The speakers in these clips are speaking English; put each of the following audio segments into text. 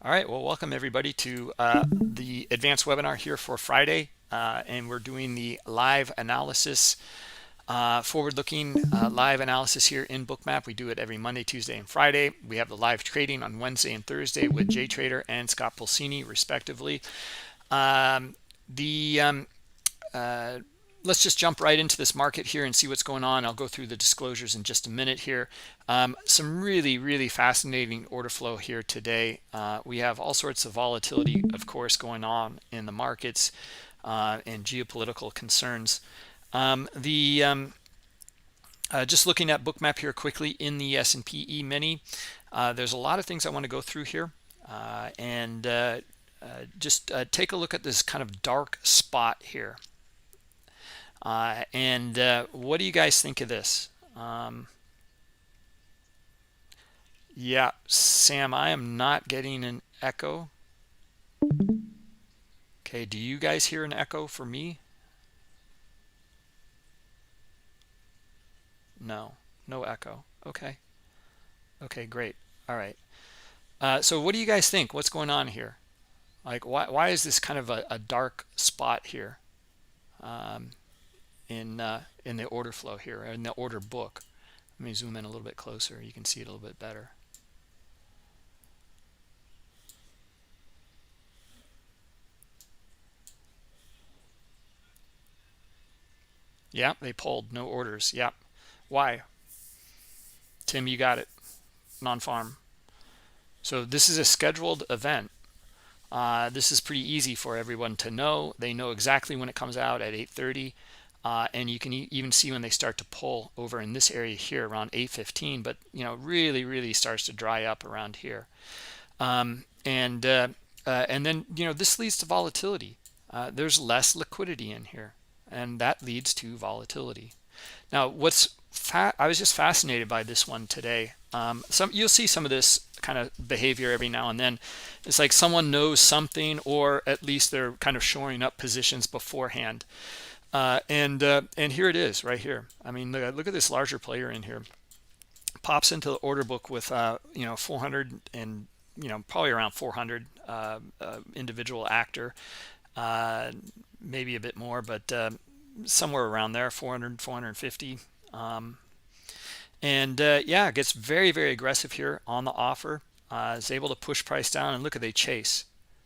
All right, well, welcome everybody to the advanced webinar here for Friday, and we're doing the live analysis, forward-looking live analysis here in Bookmap. We do it every Monday, Tuesday, and Friday. We have the live trading on Wednesday and Thursday with Jay Trader and Scott Pulcini, respectively. Um, the Let's just jump right into this market here and see what's going on. I'll go through the disclosures in just a minute here. Some really fascinating order flow here today. We have all sorts of volatility, of course, going on in the markets and geopolitical concerns. Just looking at Bookmap here quickly in the S&P E-mini, there's a lot of things I want to go through here, and just take a look at this kind of dark spot here. What do you guys think of this? Yeah, Sam, I am not getting an echo. Okay, do you guys hear an echo for me? No echo. Okay, great. All right. So what do you guys think? What's going on here? Like, why is this kind of a dark spot here? In the order flow here, in the order book. Let me zoom in a little bit closer. You can see it a little bit better. Yeah, they pulled no orders. Yeah. Why? Tim, you got it. Non-farm. So this is a scheduled event. This is pretty easy for everyone to know. They know exactly when it comes out at 8:30. And you can even see when they start to pull over in this area here around 8:15, but really starts to dry up around here. And then this leads to volatility. There's less liquidity in here, and that leads to volatility. Now, I was just fascinated by this one today. You'll see some of this kind of behavior every now and then. It's like someone knows something, or at least they're kind of shoring up positions beforehand. And here it is right here. I mean, look at this larger player in here. Pops into the order book with 400 and probably around 400 individual actor, maybe a bit more, but somewhere around there, 400, 450. Yeah, it gets very aggressive here on the offer. Is able to push price down, and look at they chase.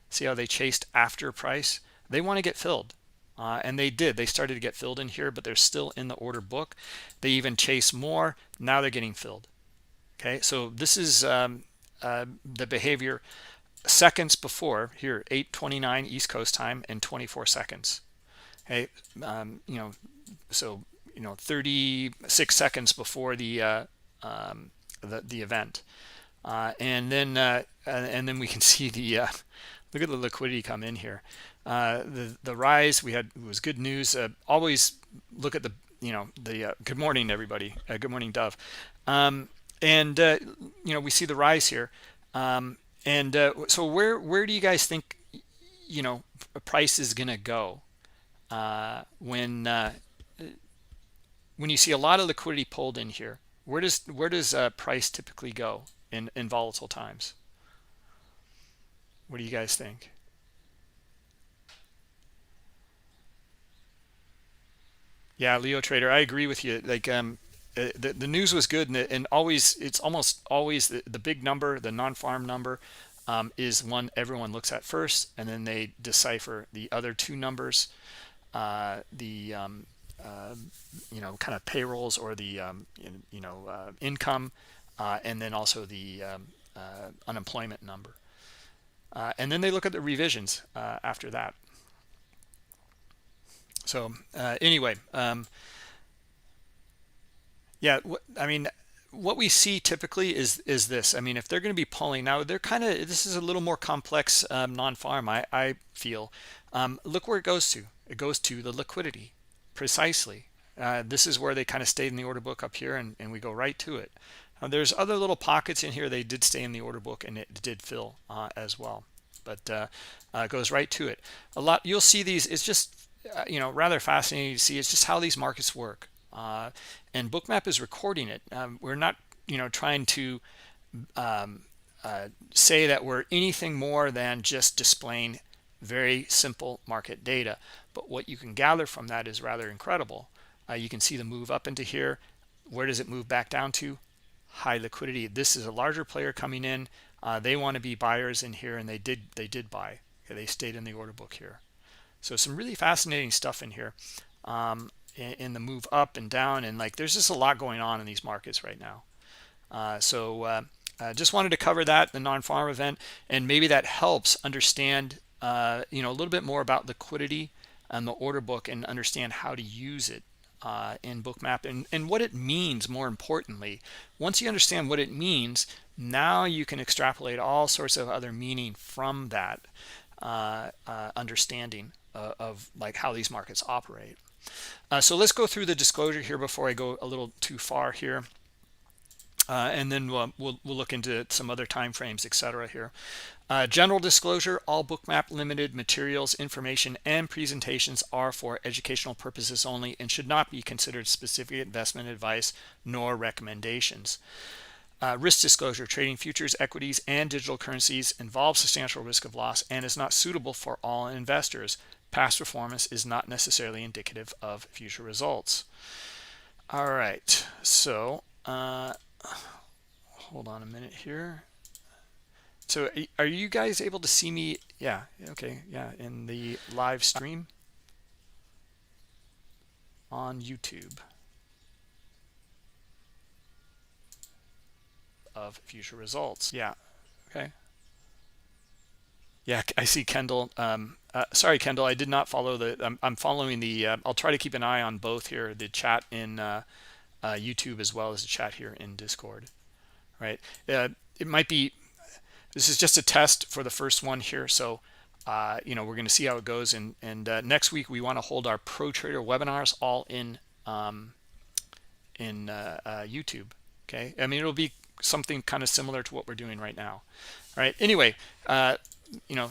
See how they chased after price? They want to get filled. And they did. They started to get filled in here, but they're still in the order book. They even chase more. Now they're getting filled. Okay, so this is the behavior seconds before here, 8:29 East Coast time and 24 seconds. Okay, so 36 seconds before the event, and then we can see the look at the liquidity come in here. The rise it was good news. Always look at the good morning everybody. Good morning, Dove. We see the rise here. So where do you guys think a price is gonna go when you see a lot of liquidity pulled in here? Where does price typically go in volatile times? What do you guys think? Yeah, Leo Trader, I agree with you. Like the news was good, and always it's almost always the big number, the non-farm number, is one everyone looks at first, and then they decipher the other two numbers, kind of payrolls or the income, and then also the unemployment number, and then they look at the revisions after that. So anyway, yeah, I mean, what we see typically is this. I mean, if they're going to be pulling now, this is a little more complex non-farm, I feel. Look where it goes to. It goes to the liquidity, precisely. This is where they kind of stayed in the order book up here, and we go right to it. There's other little pockets in here. They did stay in the order book, and it did fill as well. But it goes right to it. You'll see these. It's just rather fascinating to see. It's just how these markets work. And Bookmap is recording it. We're not trying to say that we're anything more than just displaying very simple market data. But what you can gather from that is rather incredible. You can see the move up into here. Where does it move back down to? High liquidity. This is a larger player coming in. They want to be buyers in here, and they did buy. Okay, they stayed in the order book here. So some really fascinating stuff in here, in the move up and down, and like there's just a lot going on in these markets right now. Just wanted to cover that, the non-farm event, and maybe that helps understand a little bit more about liquidity and the order book, and understand how to use it in Bookmap, and what it means. More importantly, once you understand what it means, now you can extrapolate all sorts of other meaning from that understanding of like how these markets operate. So let's go through the disclosure here before I go a little too far here. And then we'll look into some other time frames, etc. here. General disclosure: all Bookmap Limited materials, information, and presentations are for educational purposes only and should not be considered specific investment advice nor recommendations. Risk disclosure: trading futures, equities, and digital currencies involves substantial risk of loss and is not suitable for all investors. Past performance is not necessarily indicative of future results. All right, so hold on a minute here. So are you guys able to see me? Yeah, okay, yeah, in the live stream on YouTube of future results. Yeah, okay. Yeah, I see Kendall. Sorry, Kendall, I did not follow I'm following the, I'll try to keep an eye on both here, the chat in YouTube as well as the chat here in Discord, right? It might be, this is just a test for the first one here. So, we're going to see how it goes. And next week, we want to hold our Pro Trader webinars all in YouTube. Okay. I mean, it'll be something kind of similar to what we're doing right now. All right. Anyway,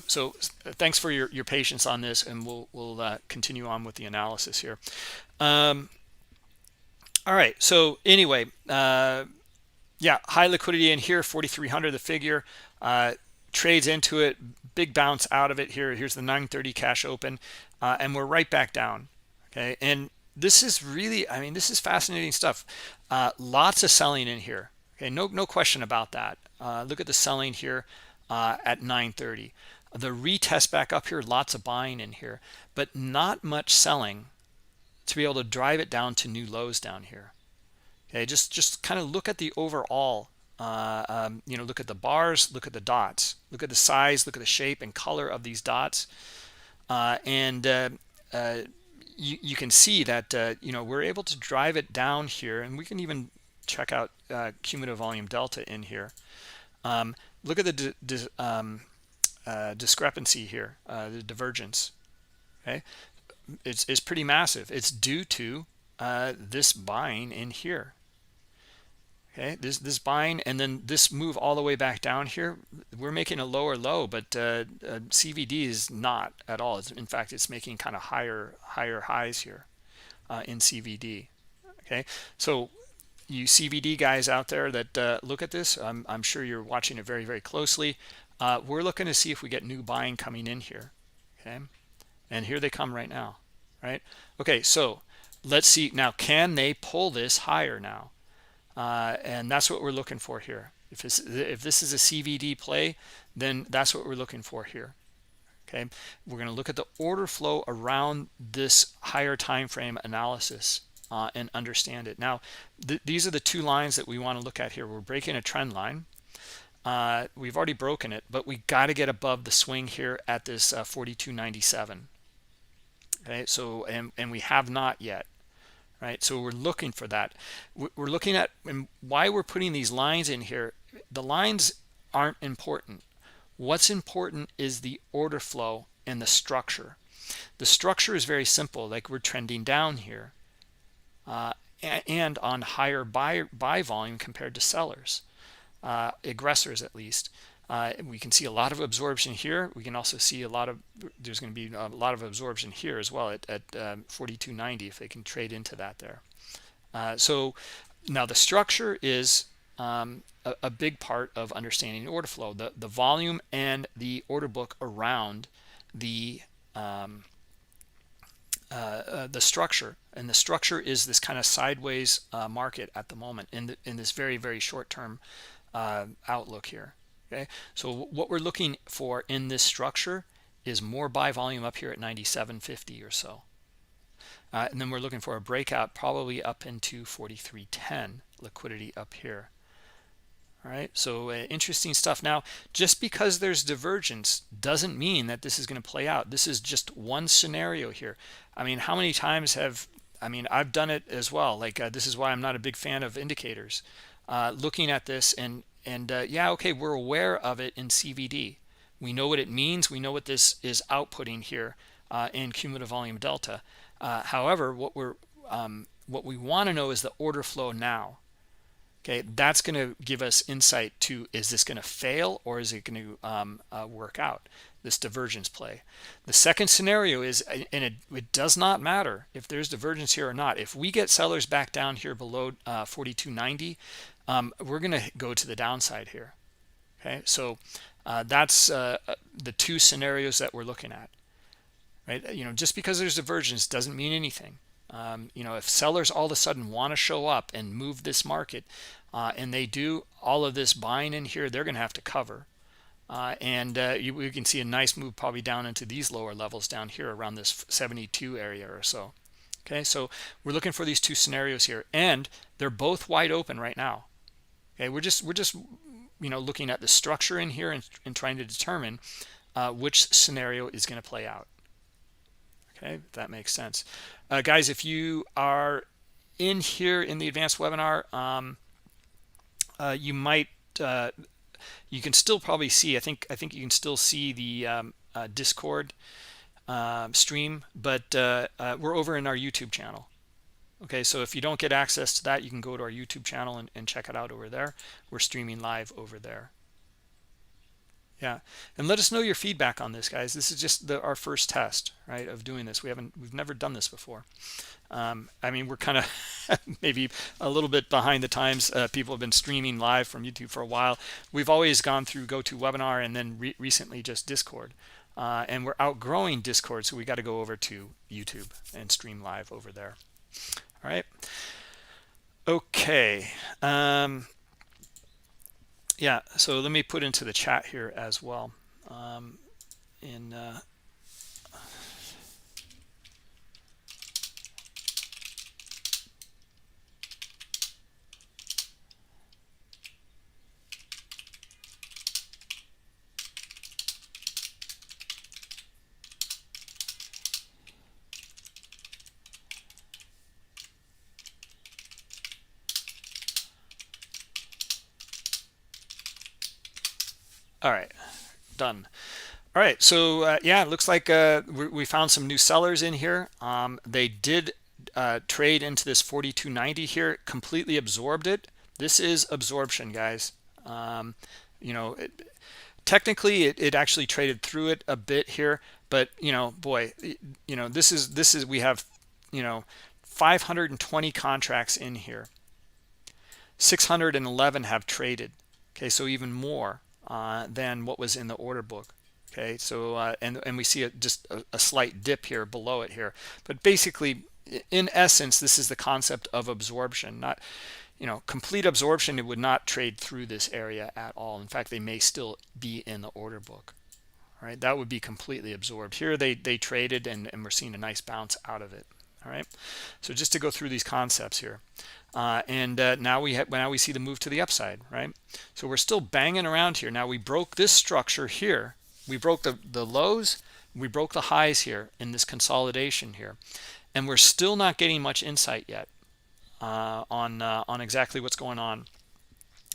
so thanks for your patience on this, and we'll continue on with the analysis here. All right. So anyway, yeah, high liquidity in here, 4,300 the figure, trades into it, big bounce out of it here. Here's the 930 cash open, and we're right back down. Okay, and this is really, I mean, this is fascinating stuff. Lots of selling in here. Okay, no question about that. Look at the selling here at 930. The retest back up here, lots of buying in here, but not much selling to be able to drive it down to new lows down here. Okay, just kind of look at the overall, look at the bars, look at the dots, look at the size, look at the shape and color of these dots. You can see that, we're able to drive it down here, and we can even check out cumulative volume delta in here. Look at the discrepancy here, the divergence. Okay, it's pretty massive. It's due to this buying in here. Okay, this buying, and then this move all the way back down here. We're making a lower low, but CVD is not at all. In fact, it's making kind of higher highs here in CVD. Okay, so you CVD guys out there that look at this, I'm sure you're watching it very, very closely. We're looking to see if we get new buying coming in here. Okay, and here they come right now. Right. Okay, so let's see now, can they pull this higher now? And that's what we're looking for here. If this is a CVD play, then that's what we're looking for here. Okay, we're going to look at the order flow around this higher time frame analysis and understand it. Now, these are the two lines that we want to look at here. We're breaking a trend line. We've already broken it, but we got to get above the swing here at this 42.97. Okay, so and we have not yet. Right, so we're looking for that. We're looking at, and why we're putting these lines in here. The lines aren't important. What's important is the order flow and the structure. The structure is very simple, like we're trending down here and on higher buy volume compared to sellers, aggressors at least. We can see a lot of absorption here. We can also see there's going to be a lot of absorption here as well at 42.90 if they can trade into that there. So now the structure is a big part of understanding the order flow, the volume and the order book around the structure. And the structure is this kind of sideways market at the moment in this very short term outlook here. Okay, so what we're looking for in this structure is more buy volume up here at 97.50 or so, and then we're looking for a breakout probably up into 43.10, liquidity up here. All right, so interesting stuff. Now, just because there's divergence doesn't mean that this is going to play out. This is just one scenario here. I mean, how many times I've done it as well. Like this is why I'm not a big fan of indicators. Looking at this and yeah, okay, we're aware of it in CVD. We know what it means. We know what this is outputting here in cumulative volume delta. However, what we want to know is the order flow now. Okay, that's going to give us insight to, is this going to fail or is it going to work out, this divergence play. The second scenario is, and it does not matter if there's divergence here or not. If we get sellers back down here below 42.90, we're going to go to the downside here. Okay, so that's the two scenarios that we're looking at, right? You know, just because there's divergence doesn't mean anything. You know, if sellers all of a sudden want to show up and move this market, and they do, all of this buying in here, they're going to have to cover. We can see a nice move probably down into these lower levels down here around this 72 area or so. Okay, so we're looking for these two scenarios here, and they're both wide open right now. Okay, we're just you know, looking at the structure in here and trying to determine which scenario is going to play out. Okay, if that makes sense. Guys, if you are in here in the advanced webinar, you might you can still probably see, I think you can still see the Discord stream, but we're over in our YouTube channel. Okay, so if you don't get access to that, you can go to our YouTube channel and check it out over there. We're streaming live over there. Yeah, and let us know your feedback on this, guys. This is just our first test, right, of doing this. We've never done this before. I mean, we're kind of maybe a little bit behind the times. People have been streaming live from YouTube for a while. We've always gone through GoToWebinar and then recently just Discord. And we're outgrowing Discord, so we got to go over to YouTube and stream live over there. All right. Okay. Yeah, so let me put into the chat here as well. All right, done. All right, so yeah, it looks like we found some new sellers in here. They did trade into this 42.90 here, completely absorbed it. This is absorption, guys. You know, technically it actually traded through it a bit here, but you know, boy, you know, this is we have, you know, 520 contracts in here. 611 have traded. Okay, so even more than what was in the order book. Okay, so and we see just a slight dip here below it here, but basically in essence this is the concept of absorption. Not, you know, complete absorption. It would not trade through this area at all. In fact, they may still be in the order book. All right, that would be completely absorbed. Here they traded and we're seeing a nice bounce out of it. All right, so just to go through these concepts here. Now we see the move to the upside, right? So we're still banging around here. Now we broke this structure here. We broke the lows. We broke the highs here in this consolidation here, and we're still not getting much insight yet on exactly what's going on.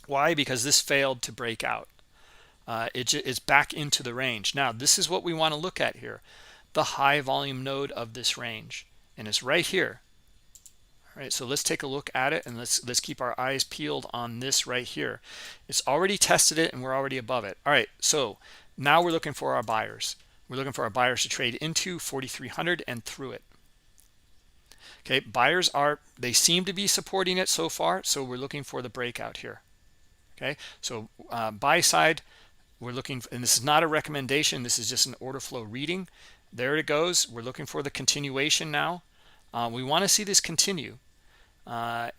Why? Because this failed to break out. It's back into the range. Now this is what we want to look at here, the high volume node of this range, and it's right here. All right, so let's take a look at it and let's keep our eyes peeled on this right here. It's already tested it and we're already above it. All right, so now we're looking for our buyers. We're looking for our buyers to trade into 4,300 and through it. Okay, buyers they seem to be supporting it so far, so we're looking for the breakout here. Okay, so buy side, we're looking for, and this is not a recommendation, this is just an order flow reading. There it goes. We're looking for the continuation now. We want to see this continue. Yeah,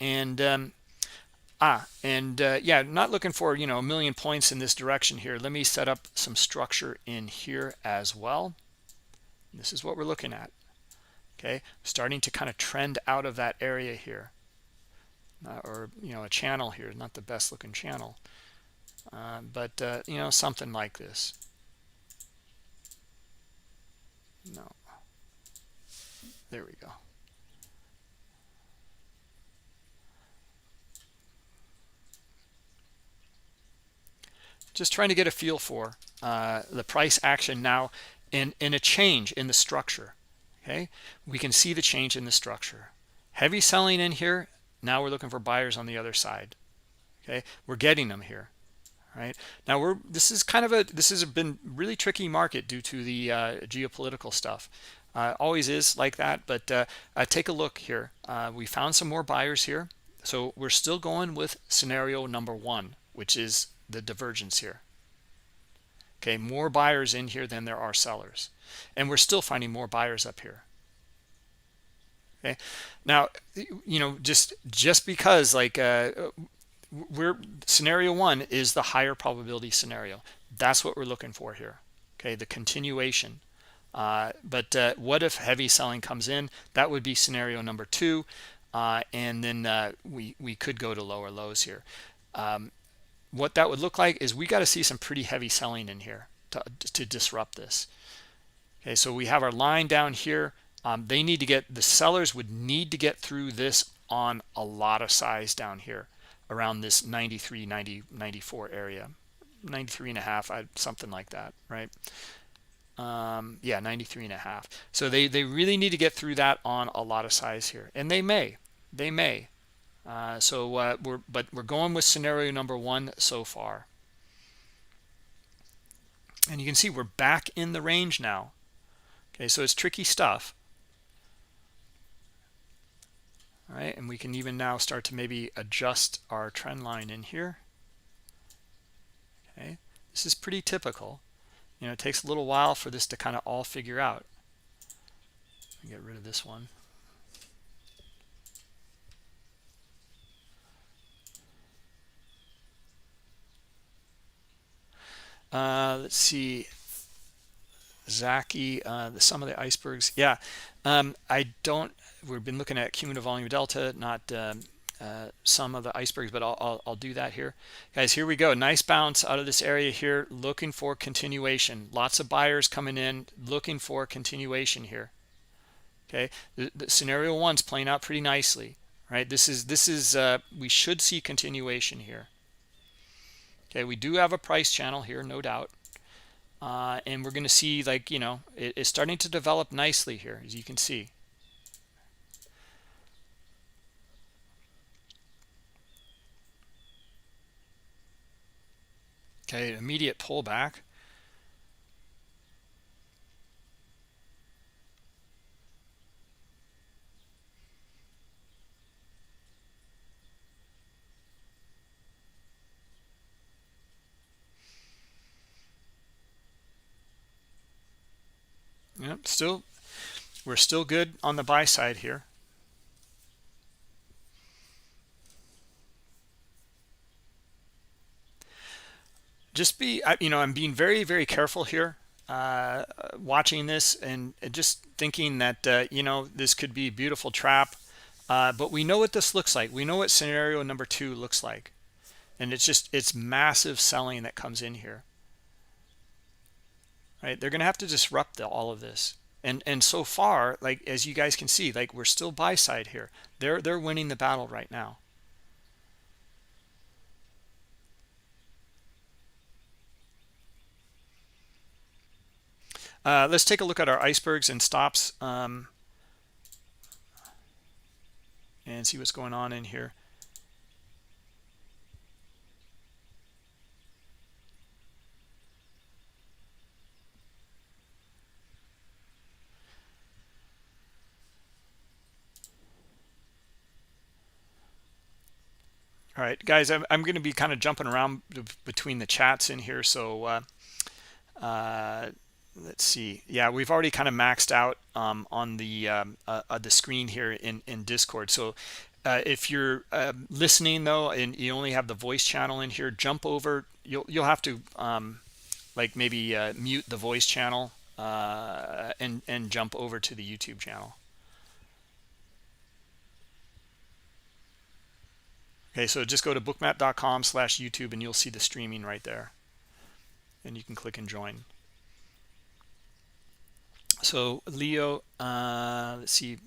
not looking for, a million points in this direction here. Let me set up some structure in here as well. This is what we're looking at. Okay, starting to kind of trend out of that area here, or a channel here, not the best looking channel, but something like this. No, there we go. Just trying to get a feel for the price action now in a change in the structure. Okay, we can see the change in the structure. Heavy selling in here. Now we're looking for buyers on the other side. Okay, we're getting them here. Right now, this has been really tricky market due to the geopolitical stuff. Always is like that, but take a look here. We found some more buyers here, so we're still going with scenario number one, which is the divergence here. Okay, more buyers in here than there are sellers, and we're still finding more buyers up here. Okay, now just because we're scenario one is the higher probability scenario. That's what we're looking for here. Okay, the continuation. But what if heavy selling comes in? That would be scenario number two, and then we could go to lower lows here. What that would look like is we got to see some pretty heavy selling in here to disrupt this. Okay, so we have our line down here. The sellers would need to get through this on a lot of size down here around this 93, 90, 94 area, 93 and a half, something like that, right? Yeah, 93 and a half. So they really need to get through that on a lot of size here, and they may. We're going with scenario number one so far, and you can see we're back in the range now. Okay, so it's tricky stuff. All right, and we can even now start to maybe adjust our trend line in here. Okay, this is pretty typical. It takes a little while for this to kind of all figure out. Get rid of this one. Let's see. Zaki, some of the icebergs. Yeah, we've been looking at cumulative volume delta, not some of the icebergs, but I'll do that here. Guys, here we go. Nice bounce out of this area here, looking for continuation. Lots of buyers coming in, looking for continuation here. Okay, the scenario one's playing out pretty nicely, right? This is we should see continuation here. Okay, we do have a price channel here, no doubt. And we're going to see, it's starting to develop nicely here, as you can see. Okay, immediate pullback. Yep, we're still good on the buy side here. Just I'm being very, very careful here, watching this and just thinking that, this could be a beautiful trap. But we know what this looks like. We know what scenario number two looks like. And it's massive selling that comes in here. Right? They're going to have to disrupt all of this. And so far, as you guys can see, we're still buy side here. They're winning the battle right now. Let's take a look at our icebergs and stops, and see what's going on in here. All right, guys, I'm going to be kind of jumping around between the chats in here. So let's see. Yeah, we've already kind of maxed out on the screen here in Discord. So if you're listening though, and you only have the voice channel in here, jump over. You'll have to like maybe mute the voice channel and jump over to the YouTube channel. Okay, so just go to bookmap.com/YouTube and you'll see the streaming right there. And you can click and join. So Leo, let's see,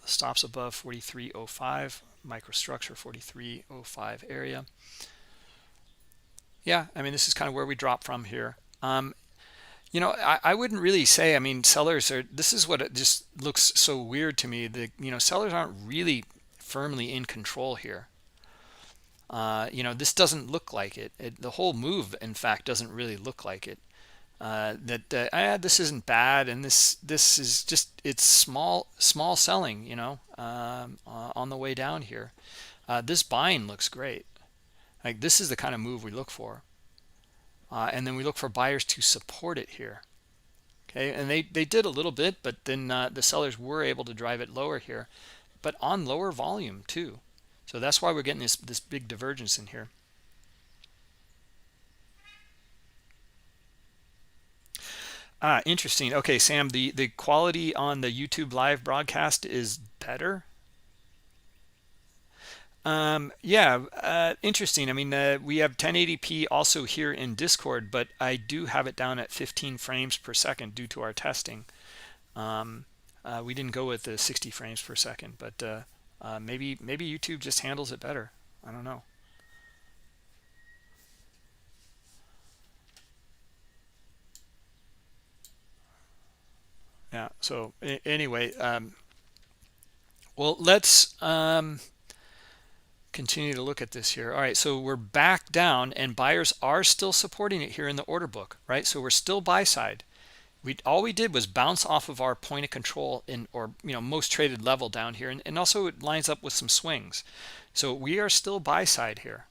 stops above 43.05, microstructure 43.05 area. Yeah, I mean, this is kind of where we drop from here. You know, I wouldn't really say, I mean, sellers are, this is what it just looks so weird to me. You know, sellers aren't really firmly in control here. You know, this doesn't look like it. The whole move, in fact, doesn't really look like it. This isn't bad, and this is just, it's small selling, you know, on the way down here. This buying looks great. Like, this is the kind of move we look for. And then we look for buyers to support it here. Okay, and they did a little bit, but then the sellers were able to drive it lower here, but on lower volume too. So that's why we're getting this big divergence in here. Interesting. Okay, Sam, the quality on the YouTube live broadcast is better. Yeah, interesting. I mean, we have 1080p also here in Discord, but I do have it down at 15 frames per second due to our testing. We didn't go with the 60 frames per second, but maybe YouTube just handles it better. I don't know. Yeah, so anyway, well, let's continue to look at this here. All right, so we're back down and buyers are still supporting it here in the order book, right? So we're still buy side. All we did was bounce off of our point of control or you know, most traded level down here, and also it lines up with some swings. So we are still buy side here.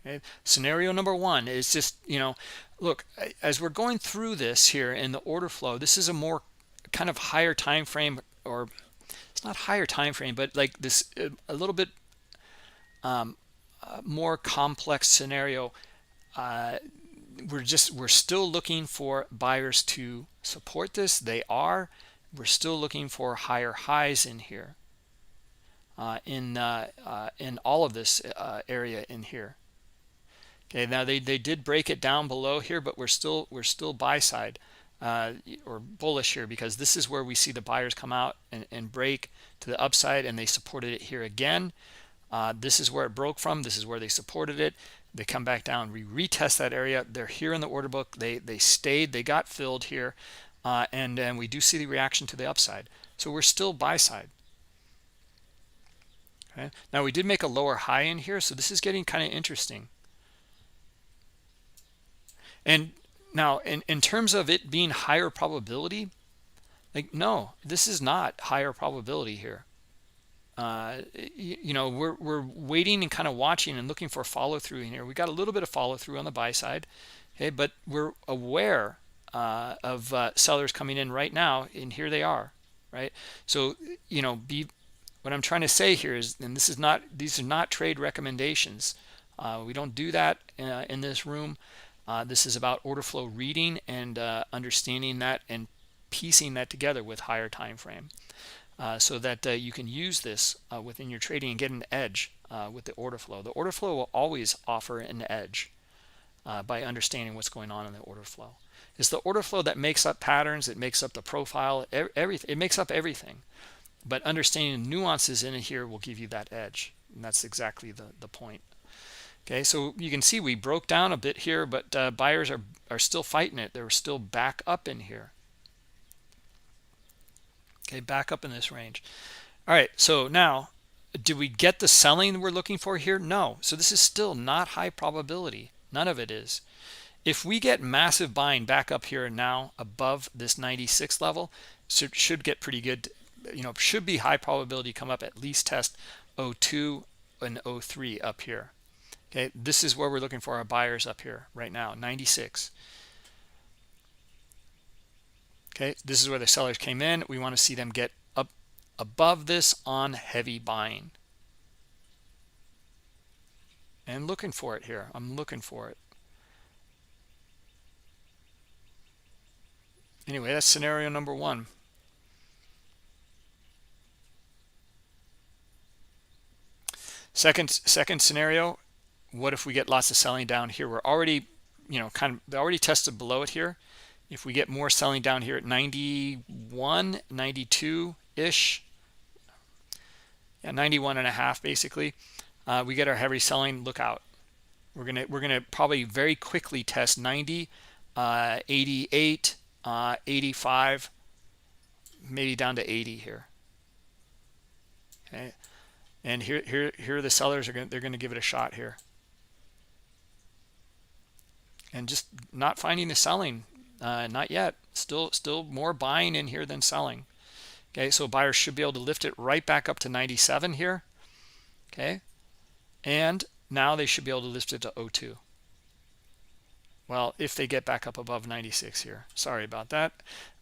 Okay. Scenario number one is just, you know, look, as we're going through this here in the order flow, this is a more kind of higher time frame, or it's not higher time frame, but like this a little bit more complex scenario. We're still looking for buyers to support this. They are. We're still looking for higher highs in here, in all of this area in here. Okay, now they did break it down below here, but we're still buy side or bullish here, because this is where we see the buyers come out and break to the upside, and they supported it here again. This is where it broke from. This is where they supported it. They come back down. We retest that area. They're here in the order book. They stayed. They got filled here, and then we do see the reaction to the upside. So we're still buy side. Okay. Now we did make a lower high in here, so this is getting kind of interesting. And now in terms of it being higher probability, like, no, this is not higher probability here. You know, we're waiting and kind of watching and looking for follow through in here. We got a little bit of follow through on the buy side, okay, but we're aware of sellers coming in right now, and here they are, right? So, you know, what I'm trying to say here is, and these are not trade recommendations. We don't do that in this room. This is about order flow reading and understanding that and piecing that together with higher time frame. So that you can use this within your trading and get an edge with the order flow. The order flow will always offer an edge by understanding what's going on in the order flow. It's the order flow that makes up patterns, it makes up the profile, everything. It makes up everything. But understanding the nuances in here will give you that edge, and that's exactly the point. Okay, so you can see we broke down a bit here, but buyers are still fighting it. They're still back up in here. Okay, back up in this range. All right, so now, do we get the selling we're looking for here? No. So this is still not high probability. None of it is. If we get massive buying back up here now above this 96 level, so should get pretty good, you know, should be high probability come up, at least test 02 an 03 up here. Okay, this is where we're looking for our buyers up here right now, 96. Okay, this is where the sellers came in. We want to see them get up above this on heavy buying. And looking for it here. I'm looking for it. Anyway, that's scenario number one. Second scenario, what if we get lots of selling down here? We're already, they already tested below it here. If we get more selling down here at 91, 92-ish, yeah, 91.5 basically, we get our heavy selling. Look out. We're gonna probably very quickly test 90, 88, 85, maybe down to 80 here. Okay, and here the sellers are they're gonna give it a shot here, and just not finding the selling. Not yet. Still more buying in here than selling. Okay, so buyers should be able to lift it right back up to 97 here. Okay, and now they should be able to lift it to 02. Well, if they get back up above 96 here. Sorry about that.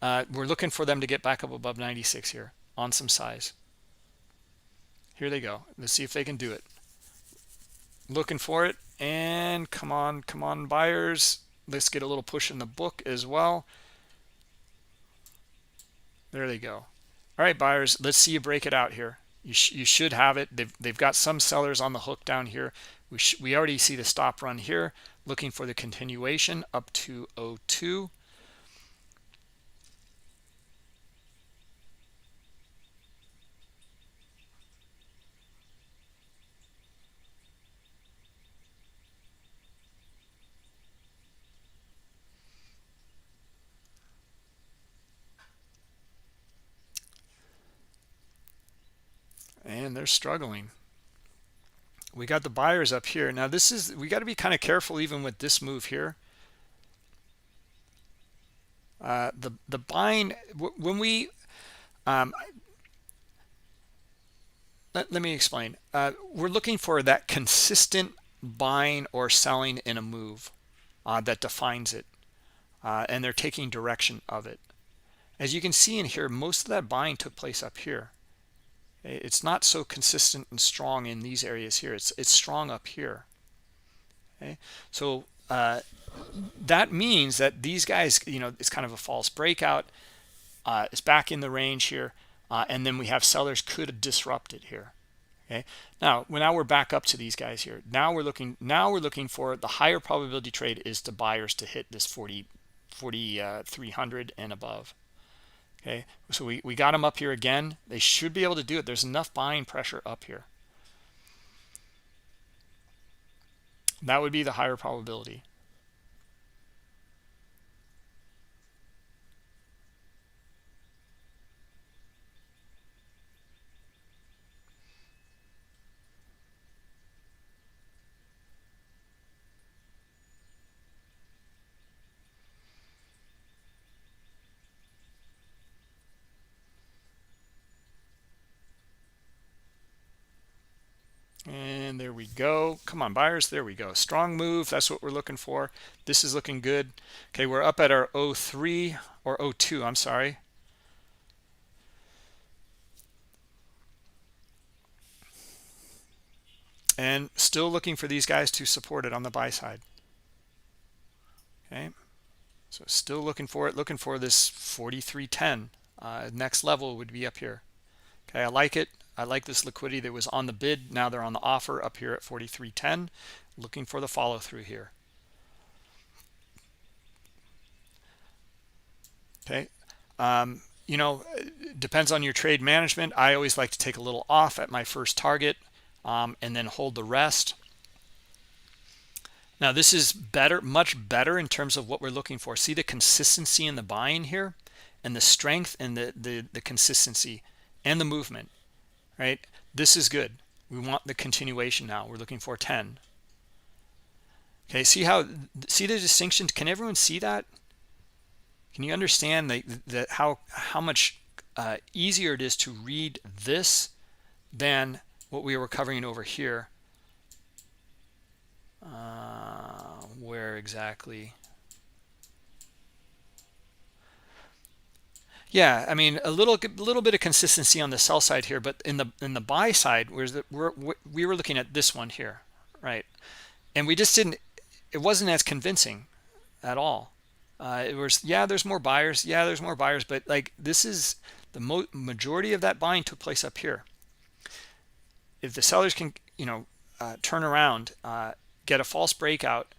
We're looking for them to get back up above 96 here on some size. Here they go. Let's see if they can do it. Looking for it, and come on buyers. Let's get a little push in the book as well. There they go. All right, buyers, let's see you break it out here. You should have it. They've got some sellers on the hook down here. We already see the stop run here. Looking for the continuation up to 02. And they're struggling. We got the buyers up here. Now we got to be kind of careful even with this move here. The buying, when we let me explain. We're looking for that consistent buying or selling in a move that defines it, and they're taking direction of it. As you can see in here, most of that buying took place up here. It's not so consistent and strong in these areas here. It's strong up here. Okay, so that means that these guys, it's kind of a false breakout. It's back in the range here, and then we have sellers could disrupt it here. Okay, now we're back up to these guys here. Now we're looking for the higher probability trade is to buyers to hit this 4,300 and above. Okay, so we got them up here again. They should be able to do it. There's enough buying pressure up here. That would be the higher probability. And there we go. Come on, buyers. There we go. Strong move. That's what we're looking for. This is looking good. Okay, we're up at our 03 or 02. I'm sorry. And still looking for these guys to support it on the buy side. Okay, so still looking for it. Looking for this 43.10. Next level would be up here. Okay, I like it. I like this liquidity that was on the bid. Now they're on the offer up here at 43.10. Looking for the follow through here. Okay, depends on your trade management. I always like to take a little off at my first target, and then hold the rest. Now this is better, much better in terms of what we're looking for. See the consistency in the buying here, and the strength and the consistency and the movement. Right, this is good. We want the continuation now. We're looking for 10. Okay, see the distinction? Can everyone see that? Can you understand how much easier it is to read this than what we were covering over here. Where exactly? Yeah, I mean a little bit of consistency on the sell side here, but in the buy side, we were looking at this one here, right? And we just didn't. It wasn't as convincing at all. It was, yeah, there's more buyers. Yeah, there's more buyers, but like this is the majority of that buying took place up here. If the sellers can, turn around, get a false breakout,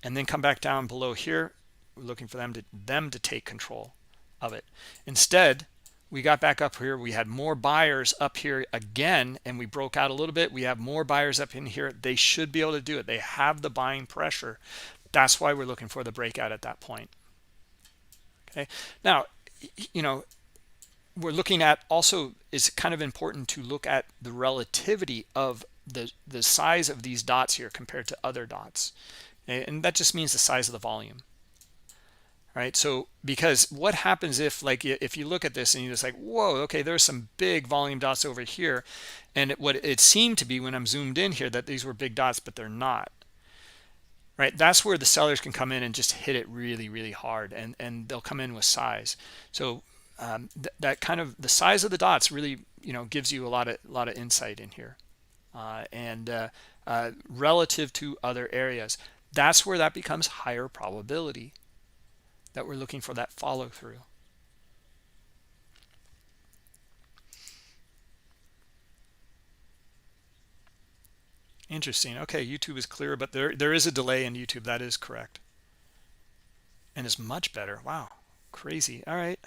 and then come back down below here, we're looking for them to take control of it. Instead, we got back up here. We had more buyers up here again, and we broke out a little bit. We have more buyers up in here. They should be able to do it. They have the buying pressure. That's why we're looking for the breakout at that point. Okay. Now, we're looking at also, it's kind of important to look at the relativity of the size of these dots here compared to other dots. Okay? And that just means the size of the volume. Right, so because what happens if you look at this and you're just like, whoa, okay, there's some big volume dots over here, and what it seemed to be when I'm zoomed in here that these were big dots, but they're not. Right, that's where the sellers can come in and just hit it really, really hard, and they'll come in with size. So that kind of the size of the dots really gives you a lot of insight in here, and relative to other areas, that's where that becomes higher probability that we're looking for that follow through. Interesting. Okay, YouTube is clear, but there is a delay in YouTube. That is correct. And it's much better. Wow, crazy. All right.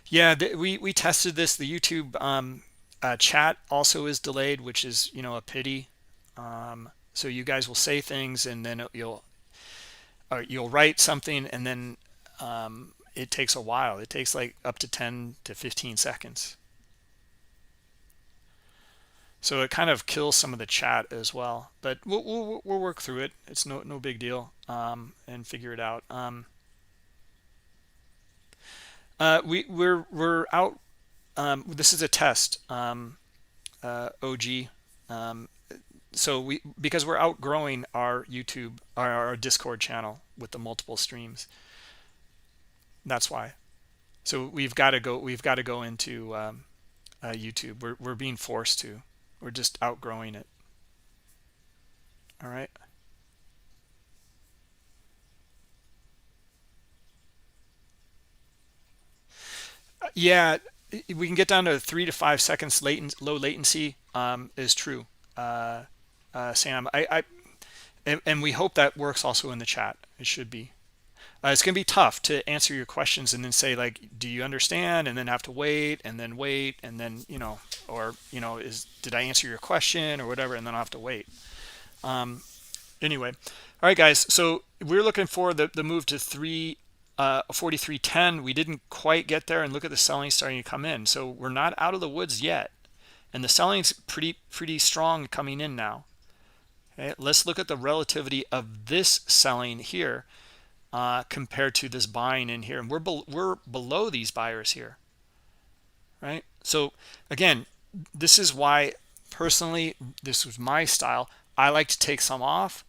Yeah, we tested this. The YouTube chat also is delayed, which is a pity. So you guys will say things, and then you'll write something, and then it takes a while. It takes like up to 10 to 15 seconds. So it kind of kills some of the chat as well. But we'll work through it. It's no big deal, and figure it out. We're out. This is a test. OG. So because we're outgrowing our YouTube, our Discord channel with the multiple streams. That's why. So we've got to go into YouTube. We're being forced to. We're just outgrowing it. All right. Yeah, we can get down to 3 to 5 seconds low latency is true. Sam, and we hope that works also in the chat. It should be. It's going to be tough to answer your questions and then say like, do you understand? And then have to wait and then did I answer your question or whatever? And then I'll have to wait. Anyway, all right, guys. So we're looking for the move to 43.10. We didn't quite get there, and look at the selling starting to come in. So we're not out of the woods yet, and the selling's pretty strong coming in now. Okay, let's look at the relativity of this selling here compared to this buying in here, and we're below these buyers here, right? So again, this is why personally this was my style. I like to take some off,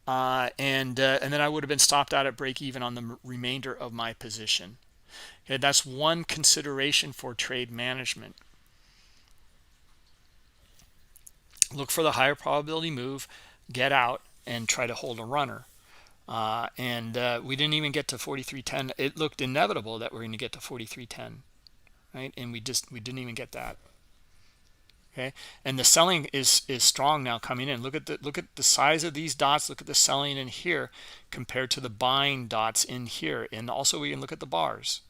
and then I would have been stopped out at break even on the remainder of my position. Okay, that's one consideration for trade management. Look for the higher probability move, get out, and try to hold a runner. We didn't even get to 43.10. It looked inevitable that we're going to get to 43.10, right? And we didn't even get that. Okay, and the selling is strong now coming in. Look at the size of these dots. Look at the selling in here compared to the buying dots in here, and also we can look at the bars,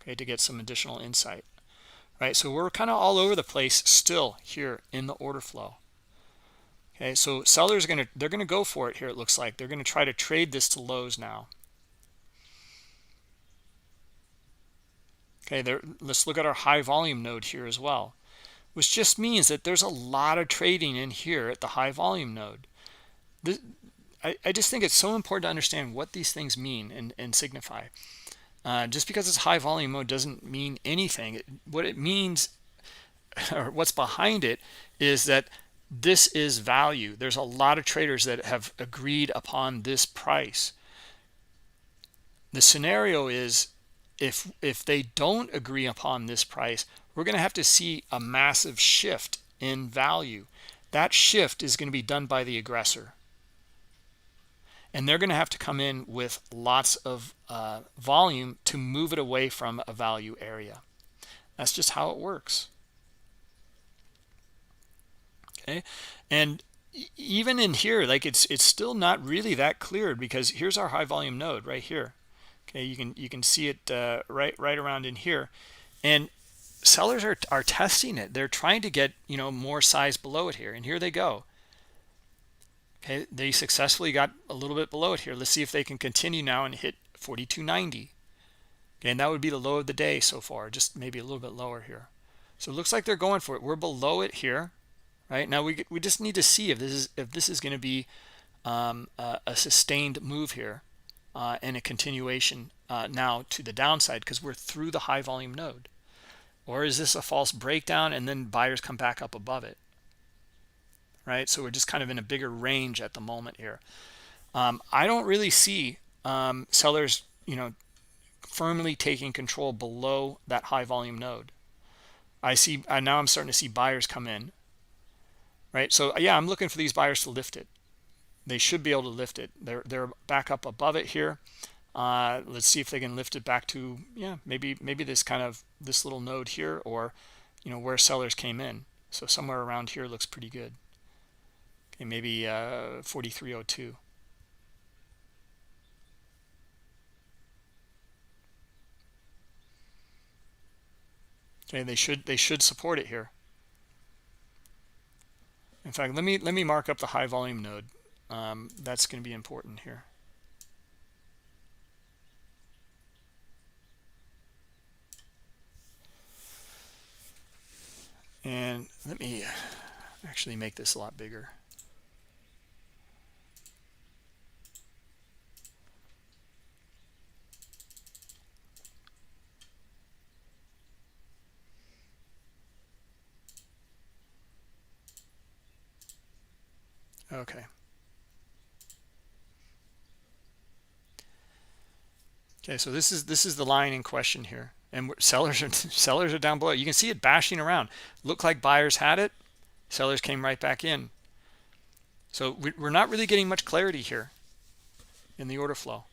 okay, to get some additional insight. Right, so we're kind of all over the place still here in the order flow. Okay, so sellers they're gonna go for it here. It looks like they're gonna try to trade this to lows now. Okay, let's look at our high volume node here as well, which just means that there's a lot of trading in here at the high volume node. I just think it's so important to understand what these things mean and signify. Just because it's high volume mode doesn't mean anything. What it means or what's behind it is that this is value. There's a lot of traders that have agreed upon this price. The scenario is if they don't agree upon this price, we're going to have to see a massive shift in value. That shift is going to be done by the aggressor, and they're going to have to come in with lots of volume to move it away from a value area. That's just how it works. Okay, and even in here, like it's still not really that clear, because here's our high volume node right here. Okay, you can see it right around in here, and sellers are testing it. They're trying to get, you know, more size below it here, and here they go. Okay, they successfully got a little bit below it here. Let's see if they can continue now and hit 42.90. Okay, and that would be the low of the day so far, just maybe a little bit lower here. So it looks like they're going for it. We're below it here, right? Now we just need to see if this is going to be a sustained move here and a continuation now to the downside, because we're through the high volume node. Or is this a false breakdown and then buyers come back up above it, right? So we're just kind of in a bigger range at the moment here. I don't really see sellers, you know, firmly taking control below that high volume node. Now I'm starting to see buyers come in, right? So yeah, I'm looking for these buyers to lift it. They should be able to lift it. They're back up above it here. Let's see if they can lift it back to, yeah, maybe this little node here, or, you know, where sellers came in. So somewhere around here looks pretty good. Okay, maybe 43.02. Okay, they should support it here. In fact, let me mark up the high volume node. That's going to be important here. And let me actually make this a lot bigger. Okay. Okay, so this is the line in question here, and sellers are down below. You can see it bashing around. Looked like buyers had it, sellers came right back in. So we're not really getting much clarity here in the order flow.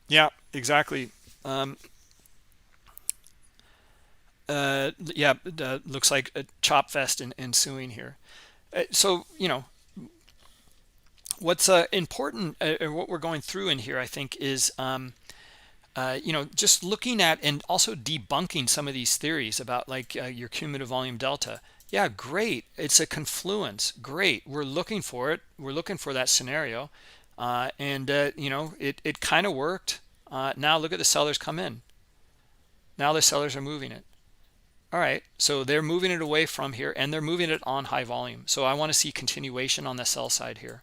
Yeah, exactly. Yeah, looks like a chop fest ensuing here. So, you know, what's important, what we're going through in here, I think, is you know, just looking at and also debunking some of these theories about, like, your cumulative volume delta. Yeah, great, it's a confluence, great, we're looking for it, we're looking for that scenario, and you know, it kind of worked. Now look at the sellers come in. Now the sellers are moving it. All right, so they're moving it away from here, and they're moving it on high volume. So I want to see continuation on the sell side here.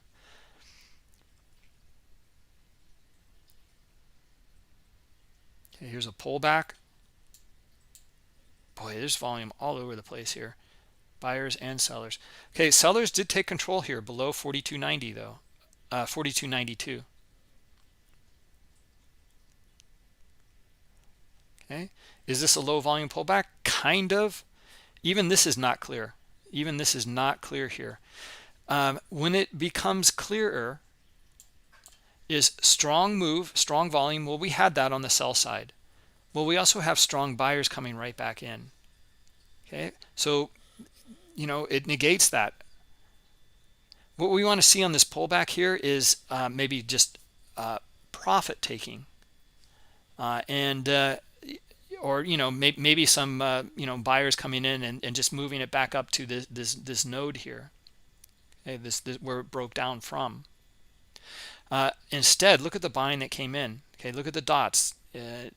Okay, here's a pullback. Boy, there's volume all over the place here, buyers and sellers. Okay, sellers did take control here below 42.90 though, 42.92. Okay, is this a low volume pullback? Kind of. Even this is not clear. Even this is not clear here. When it becomes clearer is strong move, strong volume. Well, we had that on the sell side. Well, we also have strong buyers coming right back in. Okay, so, you know, it negates that. What we want to see on this pullback here is maybe just profit taking, and or, you know, maybe some you know, buyers coming in and just moving it back up to this node here. Okay, this where it broke down from. Instead, look at the buying that came in. Okay, look at the dots,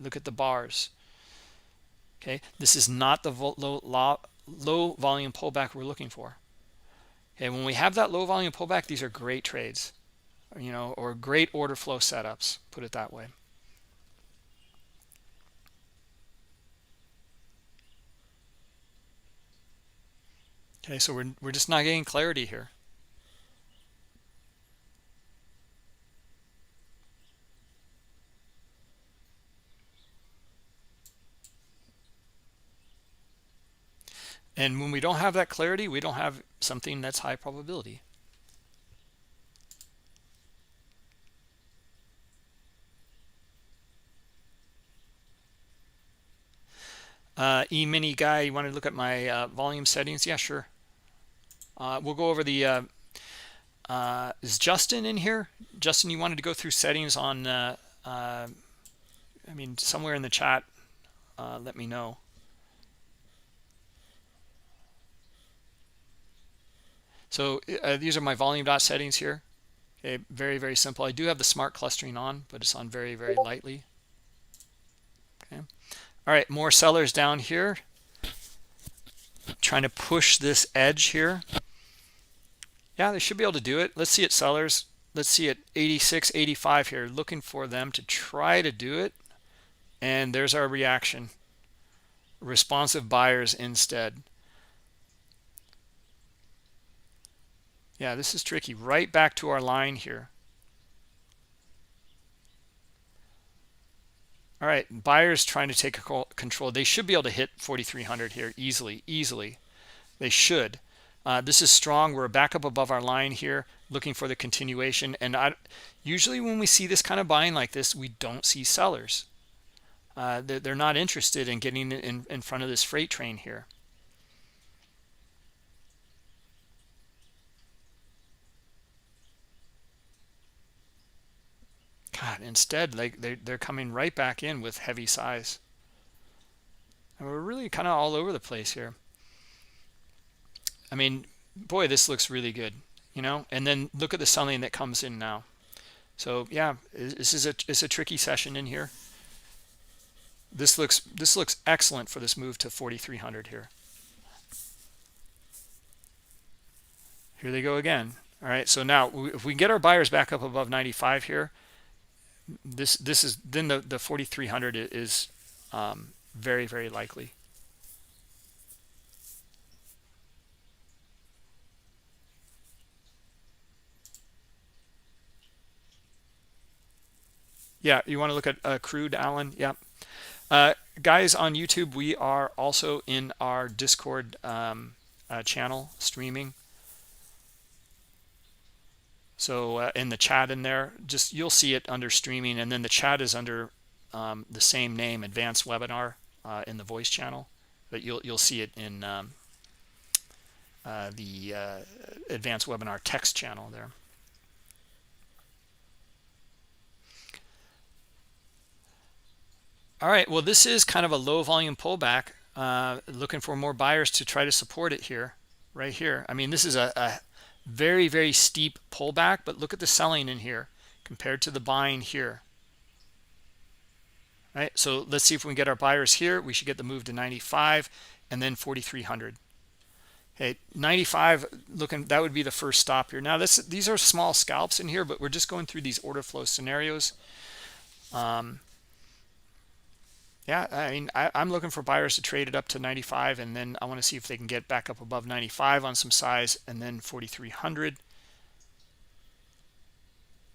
look at the bars. Okay, this is not the low volume pullback we're looking for. Okay, when we have that low volume pullback, these are great trades, you know, or great order flow setups, put it that way. Okay, so we're just not getting clarity here. And when we don't have that clarity, we don't have something that's high probability. E-mini guy, you want to look at my volume settings? Yeah, sure. We'll go over the is Justin in here? Justin, you wanted to go through settings on I mean, somewhere in the chat, let me know. So these are my volume dot settings here. Okay, very, very simple. I do have the smart clustering on, but it's on very, very lightly. Okay. All right, more sellers down here. Trying to push this edge here. Yeah, they should be able to do it. Let's see it, sellers. Let's see it, 86, 85 here. Looking for them to try to do it. And there's our reaction. Responsive buyers instead. Yeah, this is tricky. Right back to our line here. All right, buyers trying to take control. They should be able to hit 4,300 here easily. They should. This is strong. We're back up above our line here, looking for the continuation. And usually when we see this kind of buying like this, we don't see sellers. They're not interested in getting in front of this freight train here. God, instead, like they're coming right back in with heavy size. And we're really kind of all over the place here. I mean, boy, this looks really good, you know. And then look at the selling that comes in now. So yeah, it's a tricky session in here. This looks excellent for this move to 4,300 here. Here they go again. All right, so now if we get our buyers back up above 95 here, this is then the 4,300 is very, very likely. Yeah, you want to look at crude, Alan? Yeah. Guys on YouTube, we are also in our Discord channel streaming. So in the chat in there, just you'll see it under streaming, and then the chat is under the same name, advanced webinar, in the voice channel. But you'll see it in the advanced webinar text channel there. All right, well, this is kind of a low volume pullback, looking for more buyers to try to support it here, right here. I mean, this is a very, very steep pullback, but look at the selling in here compared to the buying here. Right, so let's see if we can get our buyers here. We should get the move to 95 and then 4,300. Okay, 95, looking, that would be the first stop here. Now these are small scalps in here, but we're just going through these order flow scenarios. Yeah, I mean, I'm looking for buyers to trade it up to 95, and then I want to see if they can get back up above 95 on some size, and then 4,300.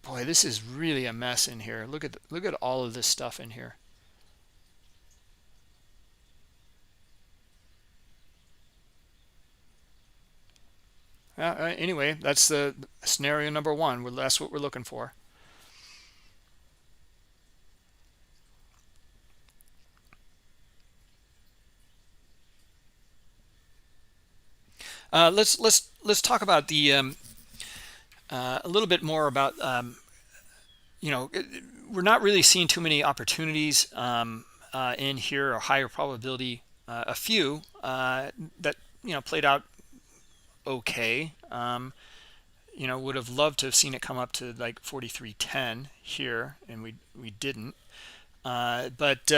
Boy, this is really a mess in here. Look at all of this stuff in here. Anyway, that's the scenario number one. That's what we're looking for. Let's talk about the a little bit more about you know, we're not really seeing too many opportunities in here, or higher probability. A few that, you know, played out okay. You know, would have loved to have seen it come up to like 43.10 here, and we didn't. But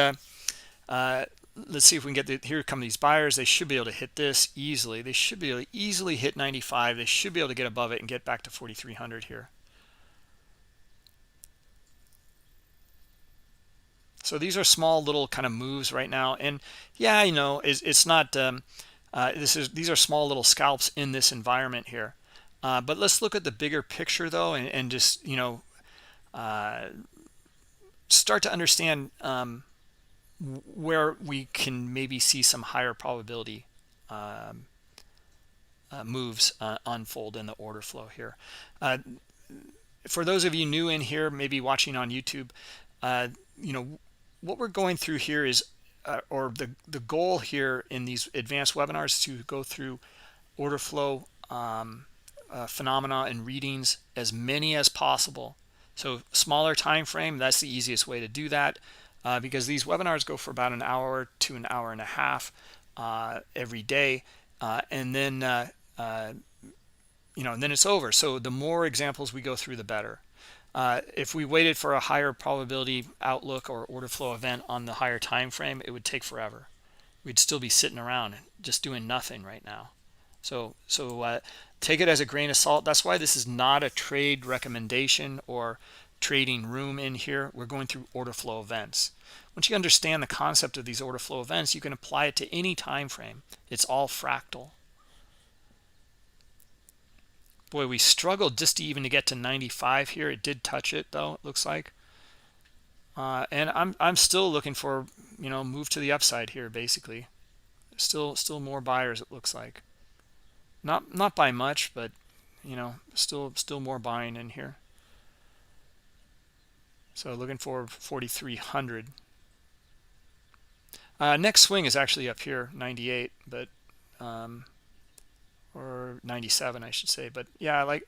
let's see if we can get here come these buyers. They should be able to hit this easily. They should be able to easily hit 95. They should be able to get above it and get back to 4,300 here. So these are small little kind of moves right now. And yeah, you know, it's not These are small little scalps in this environment here. But let's look at the bigger picture though, and just start to understand where we can maybe see some higher probability moves unfold in the order flow here. For those of you new in here, maybe watching on YouTube, what we're going through here is, or the goal here in these advanced webinars is to go through order flow phenomena and readings, as many as possible. So smaller time frame, that's the easiest way to do that, because these webinars go for about an hour to an hour and a half every day, and then and then it's over. So the more examples we go through, the better. If we waited for a higher probability outlook or order flow event on the higher time frame, it would take forever. We'd still be sitting around just doing nothing right now. So take it as a grain of salt. That's why this is not a trade recommendation or trading room in here. We're going through order flow events. Once you understand the concept of these order flow events, you can apply it to any time frame. It's all fractal. Boy, we struggled just to even to get to 95 here. It did touch it though, it looks like. And I'm still looking for, move to the upside here basically. Still more buyers, it looks like. Not by much, but still more buying in here. So looking for 4,300. Next swing is actually up here, 98, but or 97, I should say. But yeah,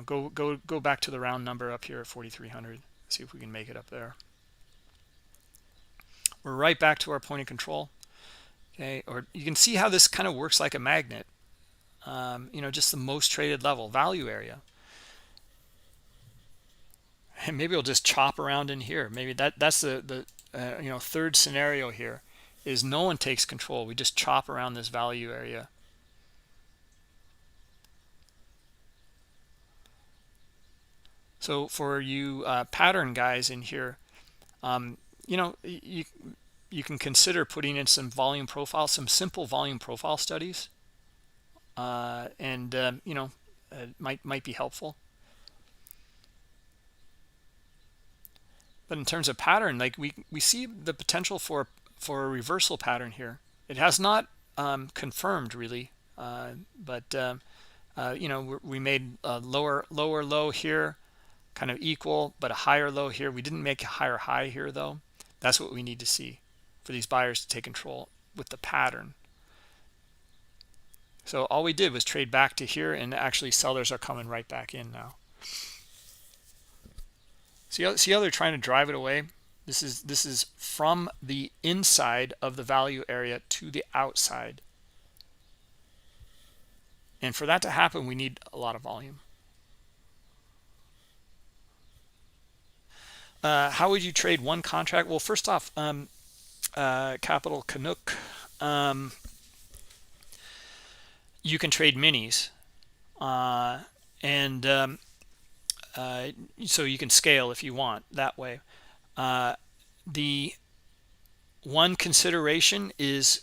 go back to the round number up here at 4,300. See if we can make it up there. We're right back to our point of control. Okay, or you can see how this kind of works like a magnet. Just the most traded level, value area. And maybe we'll just chop around in here. Maybe that's the third scenario here is no one takes control. We just chop around this value area. So for you pattern guys in here, you can consider putting in some volume profile, some simple volume profile studies, and might be helpful. But in terms of pattern, like we see the potential for a reversal pattern here. It has not confirmed really, but we made a lower low here, kind of equal, but a higher low here. We didn't make a higher high here though. That's what we need to see for these buyers to take control with the pattern. So all we did was trade back to here, and actually sellers are coming right back in now. See how they're trying to drive it away? This is from the inside of the value area to the outside. And for that to happen, we need a lot of volume. How would you trade one contract? Well, first off, Capital Canuck, you can trade minis, and so you can scale if you want that way. The one consideration is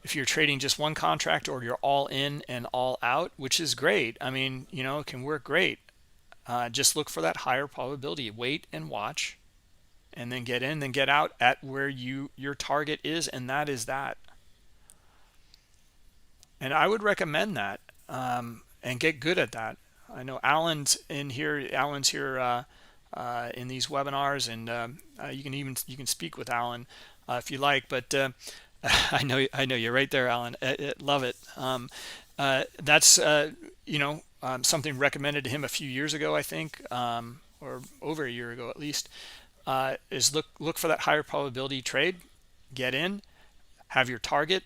if you're trading just one contract, or you're all in and all out, which is great. I mean, it can work great. Just look for that higher probability. Wait and watch, and then get in, then get out at where your target is, and that is that. And I would recommend that, and get good at that. I know Alan's here. Alan's here in these webinars, and you can speak with Alan if you like. But I know you're right there, Alan. Love it. That's something recommended to him a few years ago, I think, or over a year ago at least. Is look for that higher probability trade, get in, have your target,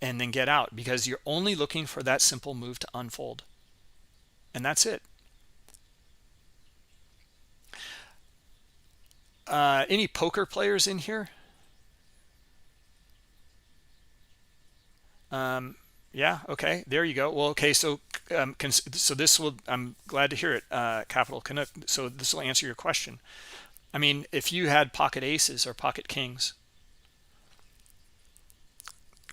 and then get out, because you're only looking for that simple move to unfold, and that's it. Any poker players in here? Yeah, okay, there you go. Well, okay, so this will, I'm glad to hear it, Capital Canuck. So this will answer your question. I mean, if you had pocket aces or pocket kings,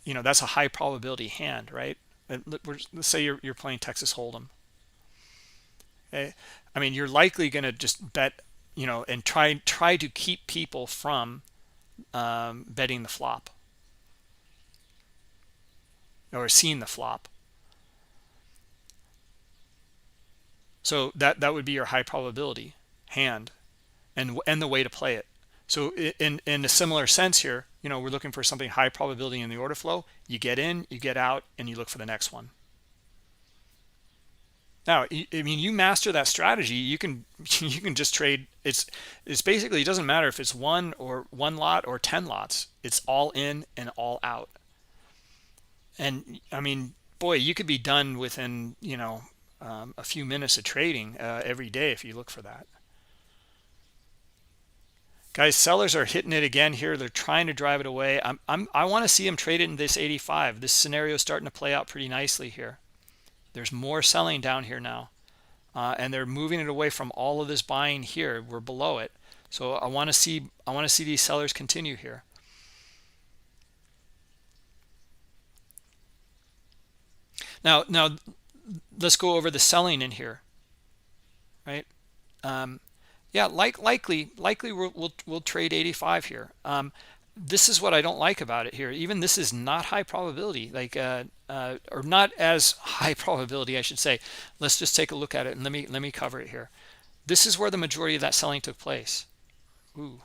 you know, that's a high probability hand, right? Let's say you're playing Texas Hold'em. Okay, I mean, you're likely going to just bet, you know, and try to keep people from betting the flop or seeing the flop. So that would be your high probability hand, and the way to play it. So in a similar sense here, you know, we're looking for something high probability in the order flow. You get in, you get out, and you look for the next one. Now, I mean, you master that strategy, you can just trade. It's basically, it doesn't matter if it's one lot or 10 lots. It's all in and all out. And I mean, boy, you could be done within, you know, a few minutes of trading every day if you look for that. Guys, sellers are hitting it again here. They're trying to drive it away. I want to see them trade it in this 85. This scenario is starting to play out pretty nicely here. There's more selling down here now, and they're moving it away from all of this buying here. We're below it, so I want to see these sellers continue here. Now let's go over the selling in here, right? Yeah, likely we'll trade 85 here. This is what I don't like about it here. Even this is not high probability, like or not as high probability, I should say. Let's just take a look at it and let me cover it here. This is where the majority of that selling took place. Ooh,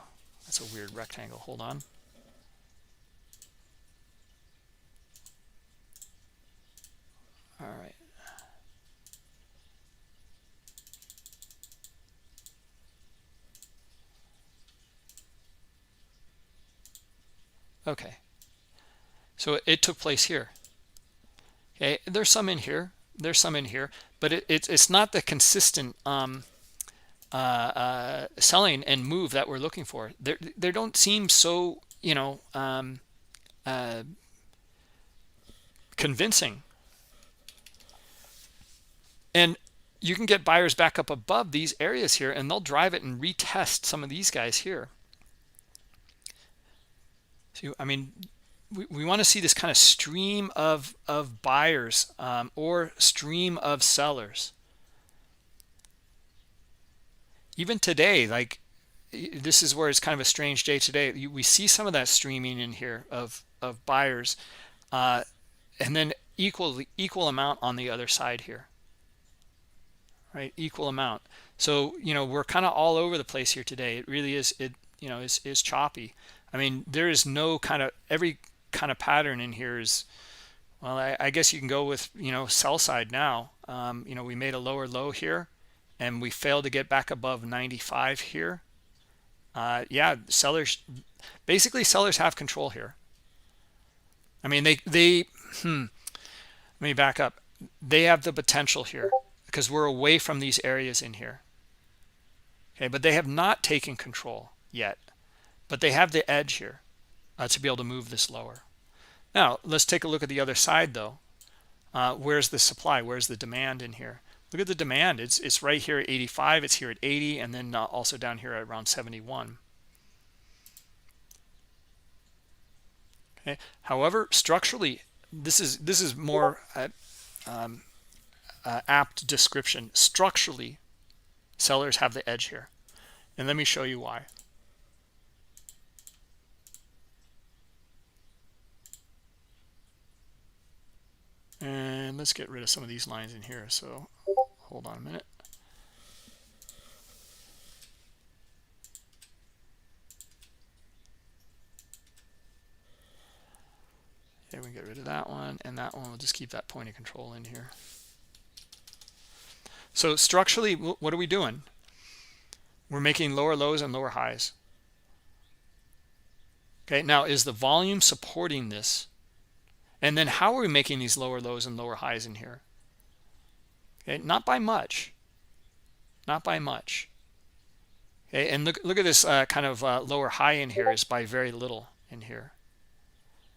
that's a weird rectangle. Hold on. All right. Okay. So it took place here. Okay, there's some in here. There's some in here, but it's not the consistent selling and move that we're looking for. They don't seem so, you know, convincing. And you can get buyers back up above these areas here, and they'll drive it and retest some of these guys here. So I mean, we want to see this kind of stream of buyers or stream of sellers. Even today, like, this is where it's kind of a strange day today. We see some of that streaming in here of buyers, and then equal amount on the other side here, right? Equal amount. So, you know, we're kind of all over the place here today. It really is, you know, is choppy. I mean, there is no kind of, every kind of pattern in here is, well, I guess you can go with, you know, sell side now. You know, we made a lower low here and we failed to get back above 95 here. Yeah, sellers have control here. I mean, let me back up. They have the potential here because we're away from these areas in here. Okay, but they have not taken control yet, but they have the edge here to be able to move this lower. Now let's take a look at the other side though. Where's the supply? Where's the demand in here? Look at the demand. It's right here at 85. It's here at 80, and then also down here at around 71. Okay. However, structurally, this is more apt description. Structurally, sellers have the edge here, and let me show you why. And let's get rid of some of these lines in here. So hold on a minute. Okay, we can get rid of that one, and that one. We'll just keep that point of control in here. So structurally, what are we doing? We're making lower lows and lower highs. Okay, now is the volume supporting this? And then how are we making these lower lows and lower highs in here? Okay, not by much. Not by much. Okay, and look at this kind of lower high in here is by very little in here.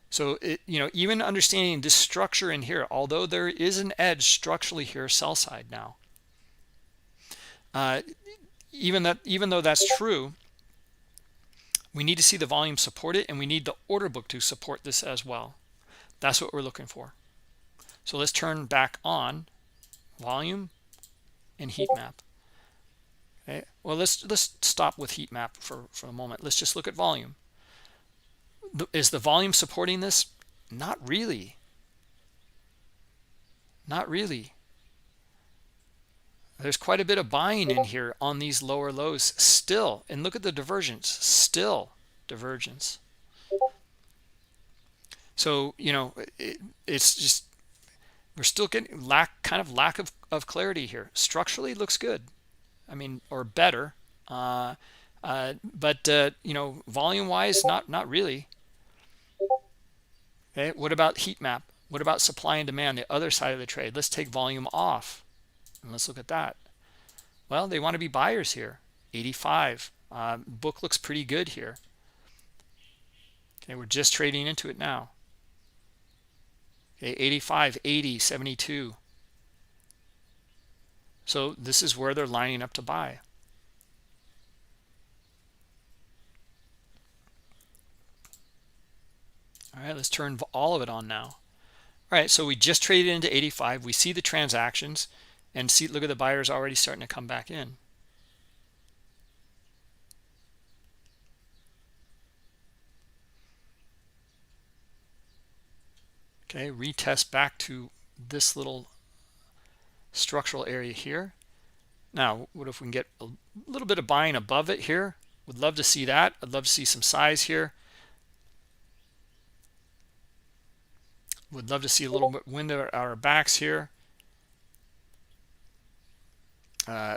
So you know, even understanding this structure in here, although there is an edge structurally here, sell side now. Even though that's true, we need to see the volume support it, and we need the order book to support this as well. That's what we're looking for. So let's turn back on volume and heat map. Okay, well, let's stop with heat map for a moment. Let's just look at volume. Is the volume supporting this? Not really. Not really. There's quite a bit of buying in here on these lower lows still. And look at the divergence, still divergence. So, you know, it's just, we're still getting lack of clarity here. Structurally looks good. I mean, or better. But you know, volume wise, not really. Okay, what about heat map? What about supply and demand, the other side of the trade? Let's take volume off and let's look at that. Well, they want to be buyers here. 85. Book looks pretty good here. Okay, we're just trading into it now. Okay, 85, 80, 72. So this is where they're lining up to buy. All right, let's turn all of it on now. All right, so we just traded into 85. We see the transactions and see, look at the buyers already starting to come back in. Okay, retest back to this little structural area here. Now, what if we can get a little bit of buying above it here? Would love to see that. I'd love to see some size here. Would love to see a little bit wind at our backs here,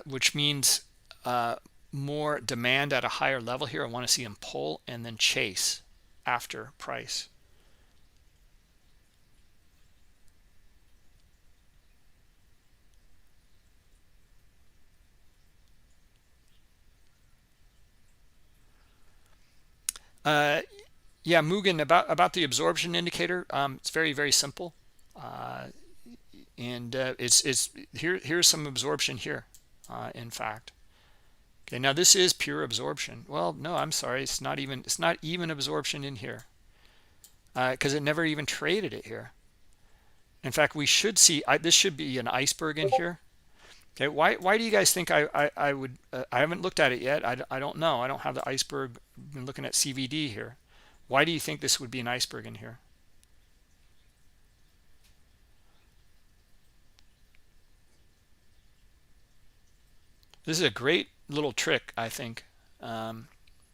which means more demand at a higher level here. I want to see them pull and then chase after price. Yeah, Mugen, about the absorption indicator, it's very simple, and it's here's some absorption here, in fact. Okay, now this is pure absorption. Well, no, I'm sorry, it's not even absorption in here, because it never even traded it here. In fact, we should see this should be an iceberg in here. Okay, why do you guys think I would? I haven't looked at it yet. I don't know. I don't have the iceberg. I've been looking at CVD here. Why do you think this would be an iceberg in here? This is a great little trick, I think.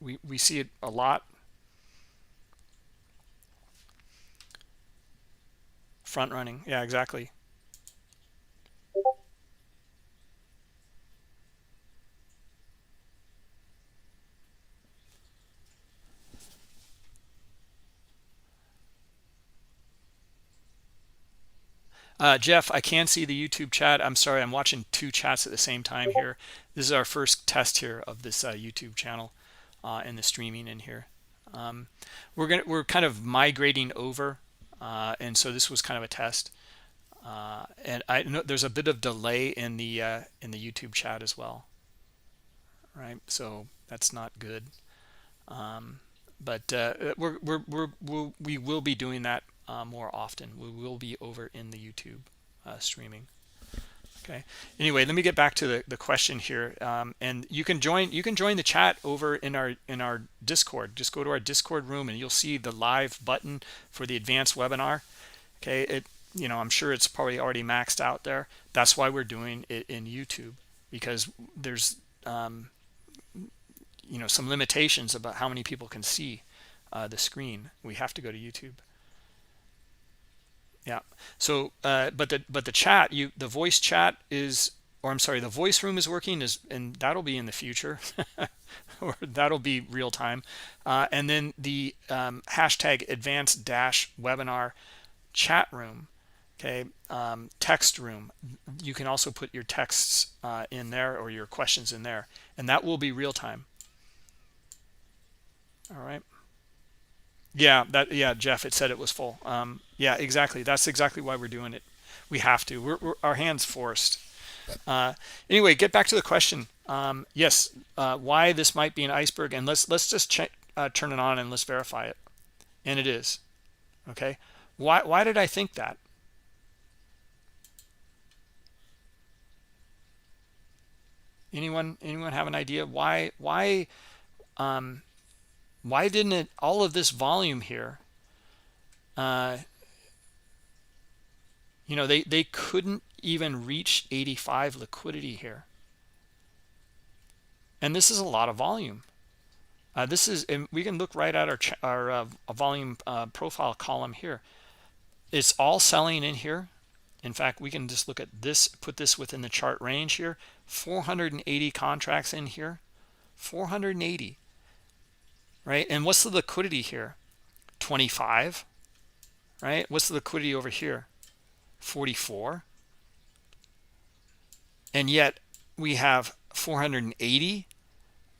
We see it a lot. Front running, yeah, exactly. Jeff, I can see the YouTube chat. I'm sorry, I'm watching two chats at the same time here. This is our first test here of this YouTube channel and the streaming in here. We're kind of migrating over, and so this was kind of a test. And I know there's a bit of delay in the YouTube chat as well, right? So that's not good. But we will be doing that more often. We will be over in the YouTube streaming. Okay. Anyway, let me get back to the question here, and you can join the chat over in our Discord. Just go to our Discord room, and you'll see the live button for the advanced webinar. Okay. I'm sure it's probably already maxed out there. That's why we're doing it in YouTube, because there's some limitations about how many people can see the screen. We have to go to YouTube. Yeah. So but the chat, the voice chat is, or I'm sorry, the voice room is working, and that'll be in the future or that'll be real time. And then the hashtag advanced dash webinar chat room, okay, text room, you can also put your texts in there, or your questions in there, and that will be real time. All right. Yeah, Jeff, it said it was full. Yeah, exactly. That's exactly why we're doing it. We have to. We're our hands forced. Anyway, get back to the question. Yes, why this might be an iceberg, and let's just turn it on and let's verify it. And it is. Okay. Why did I think that? Anyone have an idea why didn't it, all of this volume here, you know, they couldn't even reach 85 liquidity here, and this is a lot of volume. This is, and we can look right at our volume profile column here. It's all selling in here. In fact, we can just look at this, put this within the chart range here. 480 contracts in here, 480, right? And what's the liquidity here? 25, right? What's the liquidity over here? 44. And yet we have 480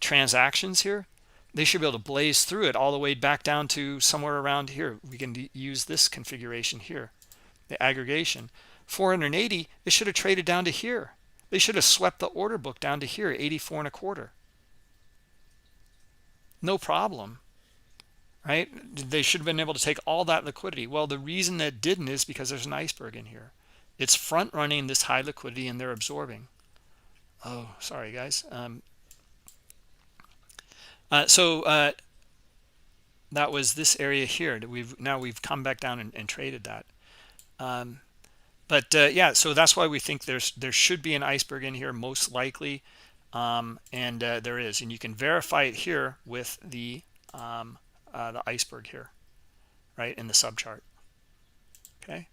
transactions here. They should be able to blaze through it all the way back down to somewhere around here. We can use this configuration here, the aggregation. 480, it should have traded down to here. They should have swept the order book down to here, 84 and a quarter. No problem, right? They should have been able to take all that liquidity. Well, the reason that didn't is because there's an iceberg in here. It's front running this high liquidity and they're absorbing. Oh, sorry guys. That was this area here that we've come back down and traded that. Yeah, so that's why we think there should be an iceberg in here, most likely, and there is, and you can verify it here with the iceberg here, right, in the subchart. Okay,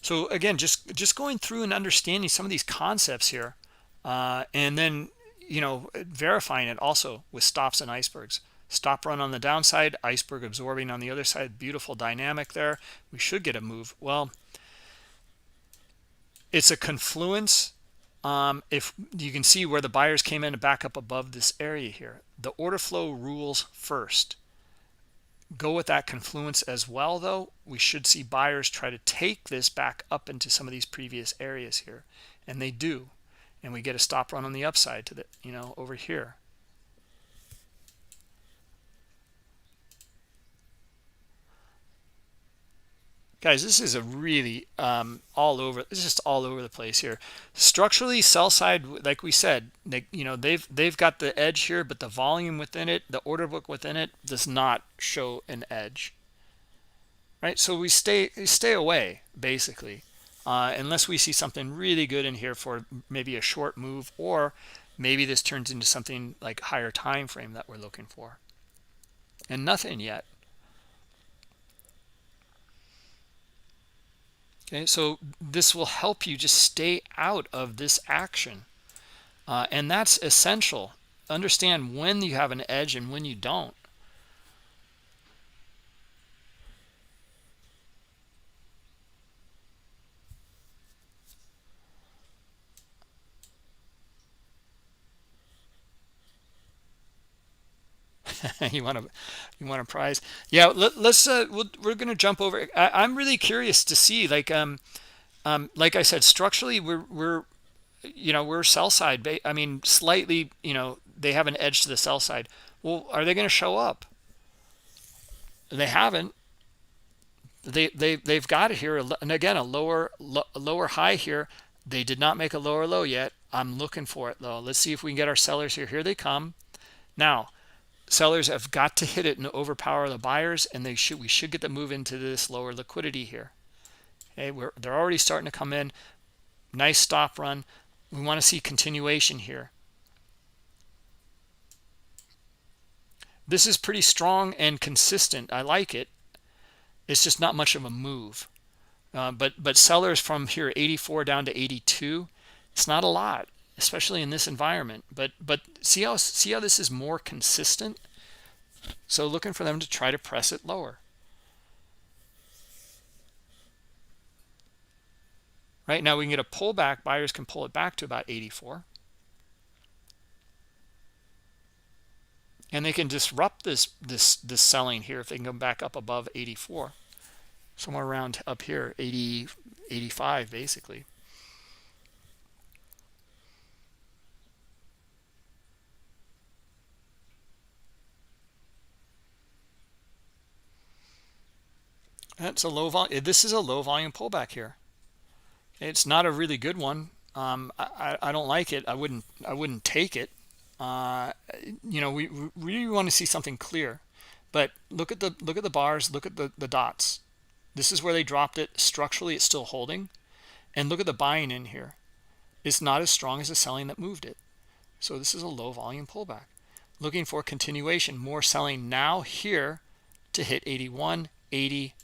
so again, just going through and understanding some of these concepts here, and then, you know, verifying it also with stops and icebergs. Stop run on the downside, iceberg absorbing on the other side. Beautiful dynamic there. We should get a move. Well, it's a confluence. If you can see where the buyers came in to back up above this area here, the order flow rules first. Go with that confluence as well, though. We should see buyers try to take this back up into some of these previous areas here, and they do, and we get a stop run on the upside to the, you know, over here. Guys, this is a really all over. It's just all over the place here. Structurally, sell side, like we said, you know, they've got the edge here, but the volume within it, the order book within it, does not show an edge. Right, so we stay away basically, unless we see something really good in here for maybe a short move, or maybe this turns into something like higher time frame that we're looking for, and nothing yet. Okay, so this will help you just stay out of this action, and that's essential. Understand when you have an edge and when you don't. you want a prize? Yeah, let's we're gonna jump over. I'm really curious to see, like I said, structurally we're you know, we're sell side. I mean, slightly, you know, they have an edge to the sell side. Well, are they going to show up? They haven't. They've got it here, and again, a lower high here. They did not make a lower low yet. I'm looking for it though. Let's see if we can get our sellers here. Here they come. Now, sellers have got to hit it and overpower the buyers, and we should get the move into this lower liquidity here. Okay, they're already starting to come in. Nice stop run. We want to see continuation here. This is pretty strong and consistent. I like it. It's just not much of a move. But sellers from here 84 down to 82, it's not a lot, especially in this environment. But see how this is more consistent. So looking for them to try to press it lower. Right now we can get a pullback. Buyers can pull it back to about 84. And they can disrupt this selling here if they can come back up above 84. Somewhere around up here, 80, 85 basically. That's a low volume. This is a low volume pullback here. It's not a really good one. I don't like it. I wouldn't take it. We really want to see something clear. But look at the bars, look at the dots. This is where they dropped it. Structurally, it's still holding. And look at the buying in here. It's not as strong as the selling that moved it. So this is a low volume pullback. Looking for continuation, more selling now here to hit 81, 80,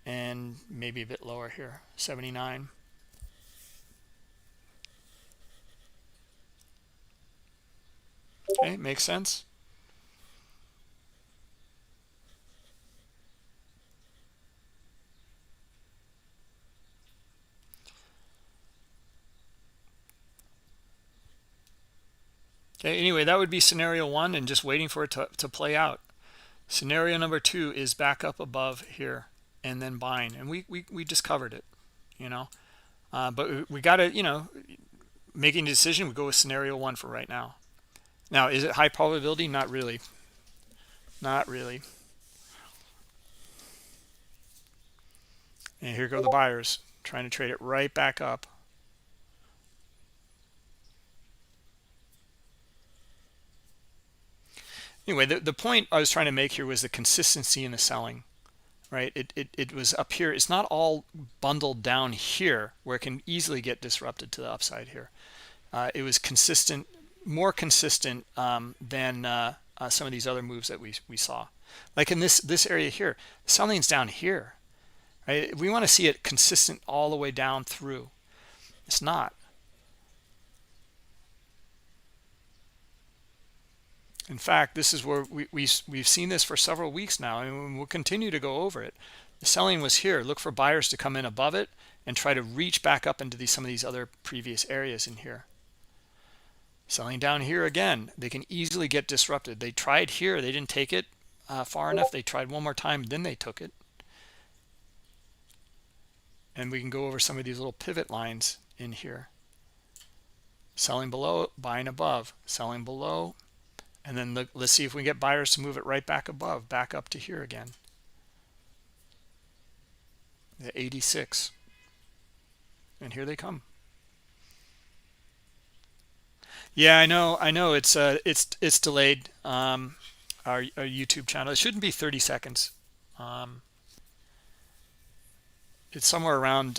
and maybe a bit lower here, 79. Okay, makes sense. Okay, anyway, that would be scenario one, and just waiting for it to play out. Scenario number two is back up above here and then buying, and we just covered it, but we got to, making a decision. We go with scenario one for right now. Now, is it high probability? Not really. Not really. And here go the buyers trying to trade it right back up. Anyway, the point I was trying to make here was the consistency in the selling, right? It was up here. It's not all bundled down here where it can easily get disrupted to the upside here. It was consistent, more consistent than some of these other moves that we saw. Like in this area here, selling's down here, right? We want to see it consistent all the way down through. It's not. In fact, this is where we've seen this for several weeks now, and we'll continue to go over it. The selling was here. Look for buyers to come in above it and try to reach back up into some of these other previous areas in here. Selling down here again, they can easily get disrupted. They tried here. They didn't take it far enough. They tried one more time, then they took it. And we can go over some of these little pivot lines in here. Selling below, buying above, selling below. And then let's see if we can get buyers to move it right back above, back up to here again. The 86. And here they come. Yeah, I know. It's delayed. Our YouTube channel. It shouldn't be 30 seconds. It's somewhere around.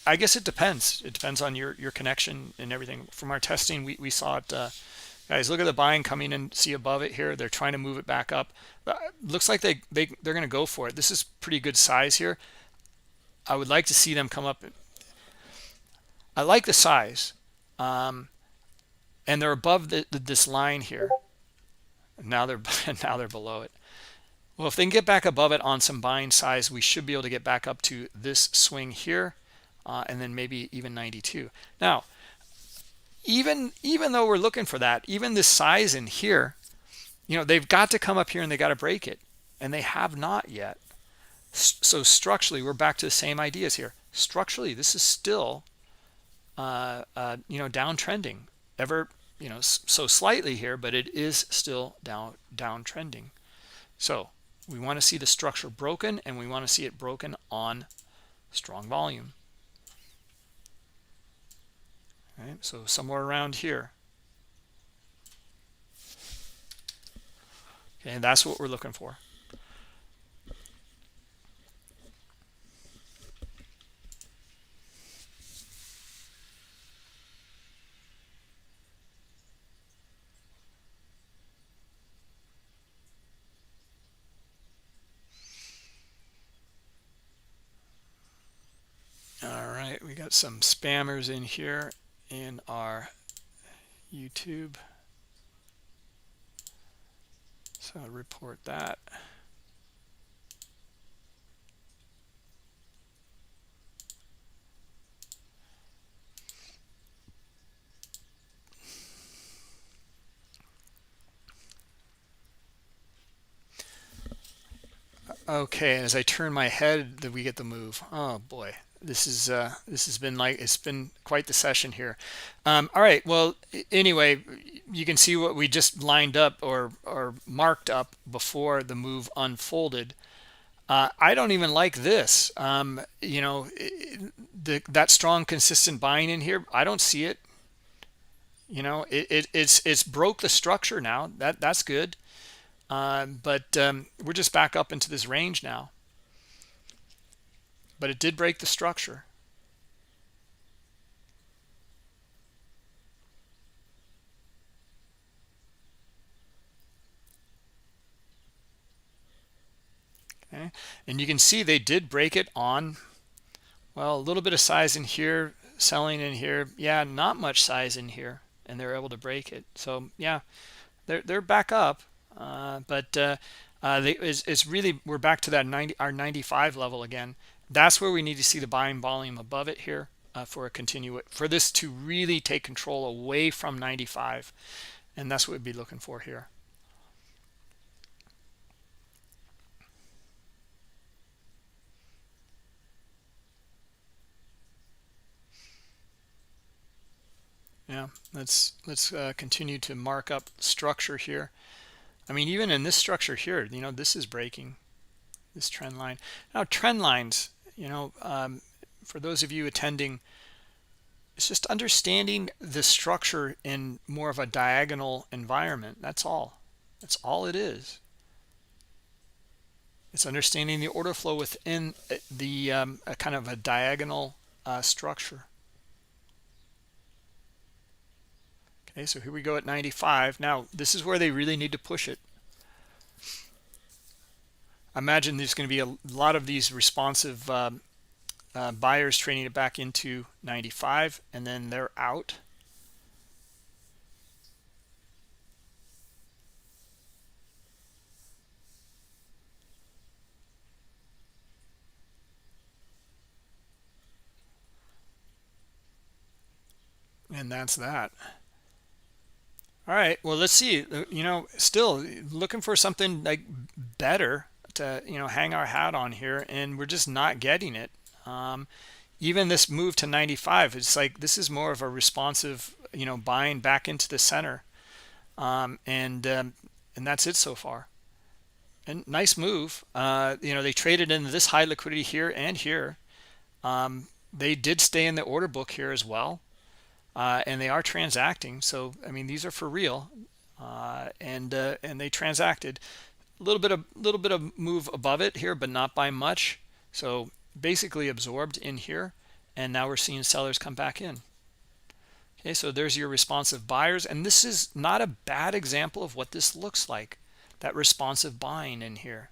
I guess it depends. It depends on your connection and everything. From our testing, we saw it. Guys, look at the buying coming in. See above it here. They're trying to move it back up. Looks like they're going to go for it. This is pretty good size here. I would like to see them come up. I like the size. And they're above this line here. Now they're below it. Well, if they can get back above it on some buying size, we should be able to get back up to this swing here, and then maybe even 92. Now, even though we're looking for that, even this size in here, they've got to come up here and they got to break it, and they have not yet. So structurally, we're back to the same ideas here. Structurally, this is still downtrending, so slightly here, but it is still downtrending. So we want to see the structure broken, and we want to see it broken on strong volume. Okay, so somewhere around here. Okay, and that's what we're looking for. All right, we got some spammers in here in our YouTube. So I'll report that. Okay, and as I turn my head, we get the move. Oh boy. This has been it's been quite the session here. All right, well, anyway, you can see what we just lined up or marked up before the move unfolded. I don't even like this. That strong consistent buying in here, I don't see it. It's broke the structure now. That's good. But we're just back up into this range now. But it did break the structure. Okay, and you can see they did break it on, well, a little bit of size in here, selling in here. Yeah, not much size in here, and they're able to break it. So yeah, they're back up, it's really, we're back to that 90, our 95 level again. That's where we need to see the buying volume above it here for this to really take control away from 95, and that's what we'd be looking for here. Yeah, let's continue to mark up structure here. I mean, even in this structure here, this is breaking this trend line. Now, trend lines, for those of you attending, it's just understanding the structure in more of a diagonal environment. That's all. That's all it is. It's understanding the order flow within the a kind of a diagonal structure. Okay, so here we go at 95. Now, this is where they really need to push it. I imagine there's going to be a lot of these responsive buyers trading it back into 95, and then they're out. And that's that. All right, well, let's see. Still looking for something like better to hang our hat on here, and we're just not getting it. Even this move to 95, it's like this is more of a responsive buying back into the center, and that's it so far. And nice move. They traded into this high liquidity here and here. They did stay in the order book here as well. And they are transacting, so I mean these are for real, and they transacted a little bit of move above it here, but not by much. So basically absorbed in here, and now we're seeing sellers come back in. Okay, so there's your responsive buyers, and this is not a bad example of what this looks like, that responsive buying in here.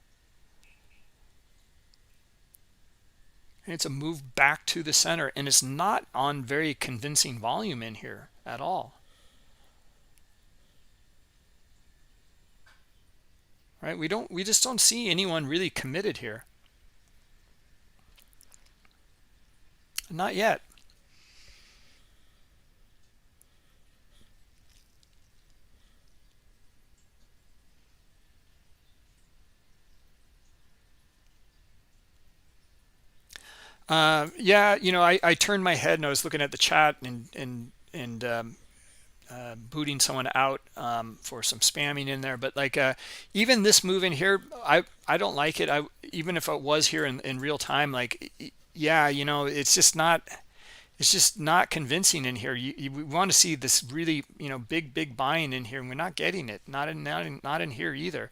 It's a move back to the center, and it's not on very convincing volume in here at all. Right? We just don't see anyone really committed here. Not yet. Yeah, I turned my head and I was looking at the chat and booting someone out for some spamming in there, but like even this move in here, I don't like it. Even if it was here in real time, like yeah, it's just not convincing in here. We want to see this really big buying in here, and we're not getting it. Not in here either.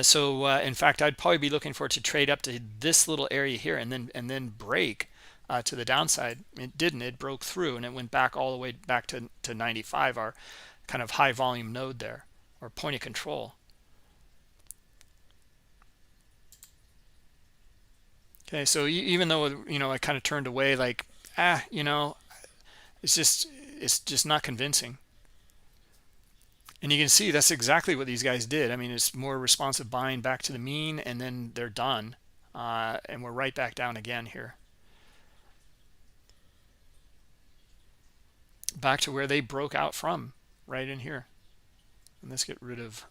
So in fact, I'd probably be looking for it to trade up to this little area here and then break to the downside. It didn't. It broke through, and it went back all the way back to 95, our kind of high volume node there, or point of control. Okay, so even though I kind of turned away, like it's just not convincing. And you can see that's exactly what these guys did. I mean, it's more responsive buying back to the mean, and then they're done. And we're right back down again here. Back to where they broke out from, right in here. And let's get rid of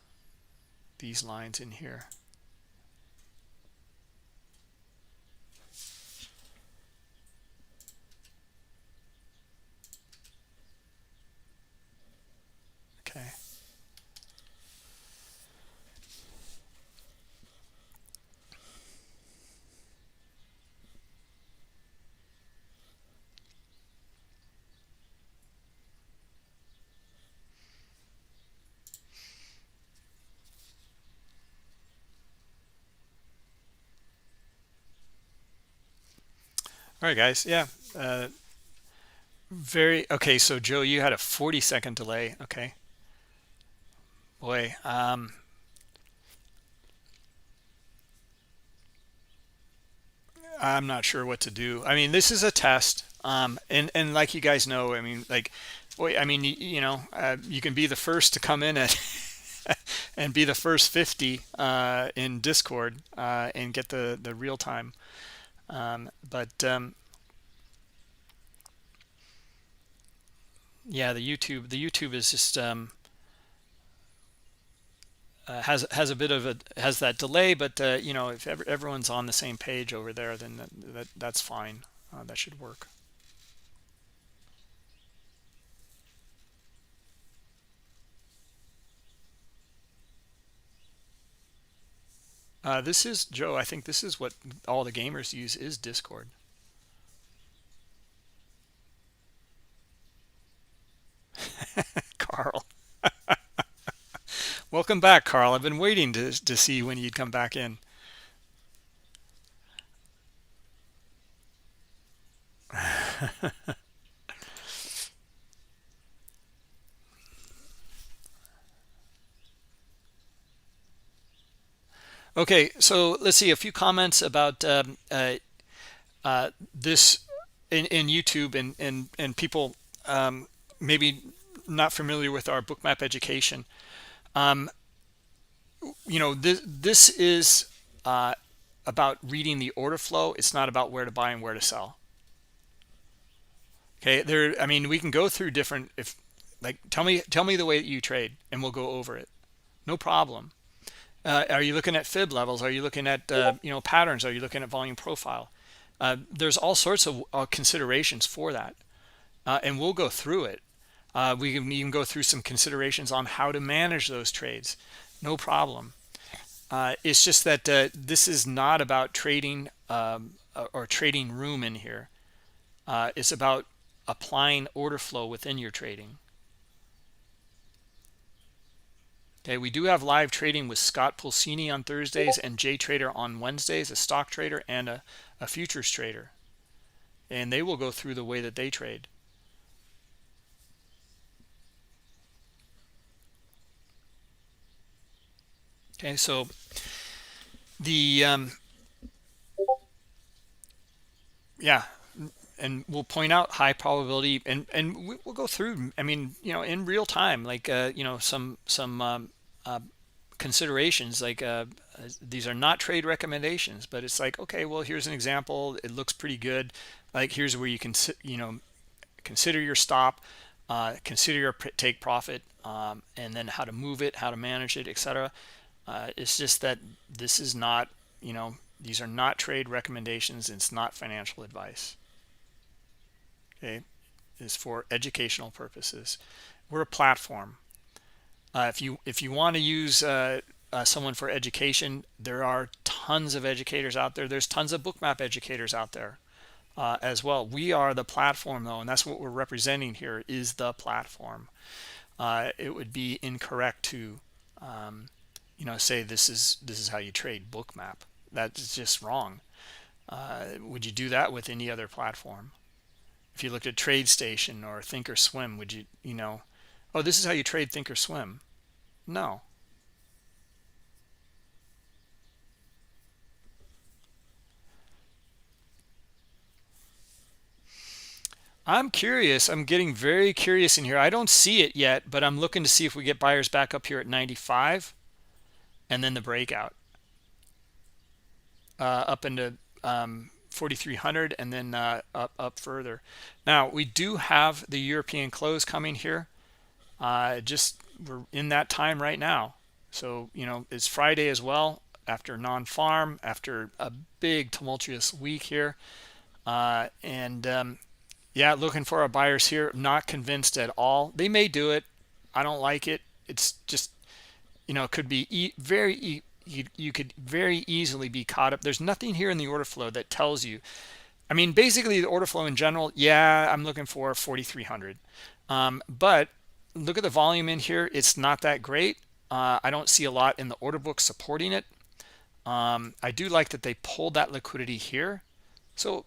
these lines in here. Okay. All right, guys. Yeah. Very okay. So Joe, you had a 40-second delay. Okay. Boy, I'm not sure what to do. I mean, this is a test. And like you guys know, I mean, like, boy, I mean, you can be the first to come in at and be the first 50 in Discord and get the real time. But yeah, the YouTube is just has a bit of a has that delay, but if everyone's on the same page over there, then that's fine. That should work. This is Joe. I think this is what all the gamers use is Discord. Carl, welcome back, Carl. I've been waiting to see when you'd come back in. Okay, so let's see a few comments about this in YouTube and people maybe not familiar with our Bookmap education. Um, this is about reading the order flow. It's not about where to buy and where to sell. Okay, I mean, we can go through different. If like, tell me the way that you trade, and we'll go over it. No problem. Are you looking at fib levels? Are you looking at patterns? Are you looking at volume profile? There's all sorts of considerations for that, and we'll go through it. We can even go through some considerations on how to manage those trades. No problem. It's just that this is not about trading or trading room in here. It's about applying order flow within your trading. Okay, we do have live trading with Scott Pulcini on Thursdays and Jay Trader on Wednesdays, a stock trader and a futures trader. And they will go through the way that they trade. Okay, so the yeah, and we'll point out high probability, and we'll go through. I mean, in real time, like some considerations. Like these are not trade recommendations, but it's like, okay, well, here's an example. It looks pretty good. Like here's where you can consider your stop, consider your take profit, and then how to move it, how to manage it, etc. It's just that this is not, these are not trade recommendations. It's not financial advice. Okay, it's for educational purposes. We're a platform. If you want to use someone for education, there are tons of educators out there. There's tons of Bookmap educators out there as well. We are the platform, though, and that's what we're representing here is the platform. It would be incorrect to say this is how you trade Bookmap. That's just wrong. Would you do that with any other platform? If you looked at TradeStation or Thinkorswim, would you oh, this is how you trade Thinkorswim? No. I'm curious. I'm getting very curious in here. I don't see it yet, but I'm looking to see if we get buyers back up here at 95 and then the breakout up into 4,300 and then up further. Now, we do have the European close coming here. Just we're in that time right now. So, it's Friday as well after non-farm, after a big tumultuous week here. Yeah, looking for our buyers here. Not convinced at all. They may do it. I don't like it. It's just, it could be you could very easily be caught up. There's nothing here in the order flow that tells you. I mean, basically the order flow in general, yeah, I'm looking for 4,300. But look at the volume in here. It's not that great. I don't see a lot in the order book supporting it. I do like that they pulled that liquidity here. So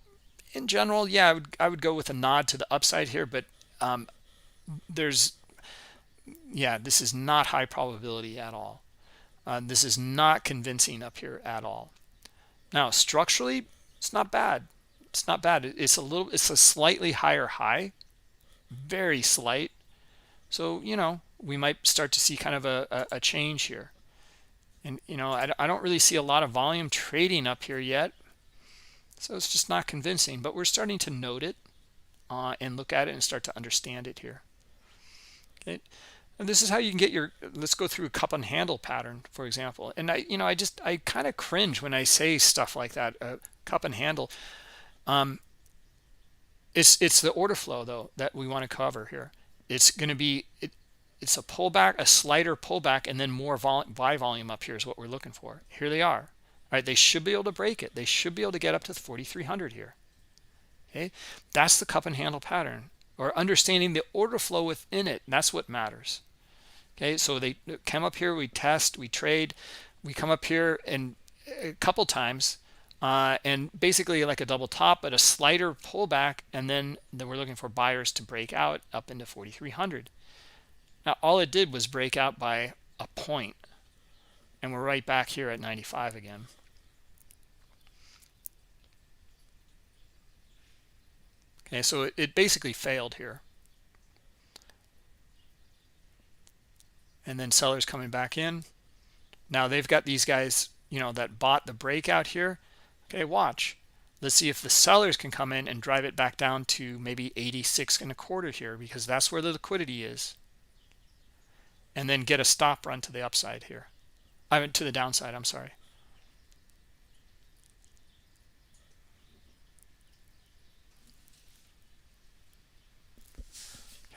In general, yeah, I would go with a nod to the upside here, but there's yeah, this is not high probability at all. This is not convincing up here at all. Now structurally, it's not bad. It's not bad. It's a slightly higher high, very slight. So we might start to see kind of a change here. And I don't really see a lot of volume trading up here yet, so it's just not convincing. But we're starting to note it and look at it and start to understand it here. Okay. And this is how you can get your, let's go through a cup and handle pattern, for example. And I kind of cringe when I say stuff like that, cup and handle. It's the order flow though that we want to cover here. It's going to be it's a pullback, a slighter pullback, and then more buy volume up here is what we're looking for. Here they are. All right, they should be able to break it. They should be able to get up to 4,300 here. Okay, that's the cup and handle pattern, or understanding the order flow within it. That's what matters. Okay, so they come up here, we test, we trade, we come up here and a couple times, and basically like a double top, but a slighter pullback, and then we're looking for buyers to break out up into 4,300. Now all it did was break out by a point, and we're right back here at 95 again. Okay, so it basically failed here. And then sellers coming back in. Now they've got these guys, that bought the breakout here. Okay, watch. Let's see if the sellers can come in and drive it back down to maybe 86.25 here, because that's where the liquidity is. And then get a stop run to the upside here. I mean, to the downside, I'm sorry.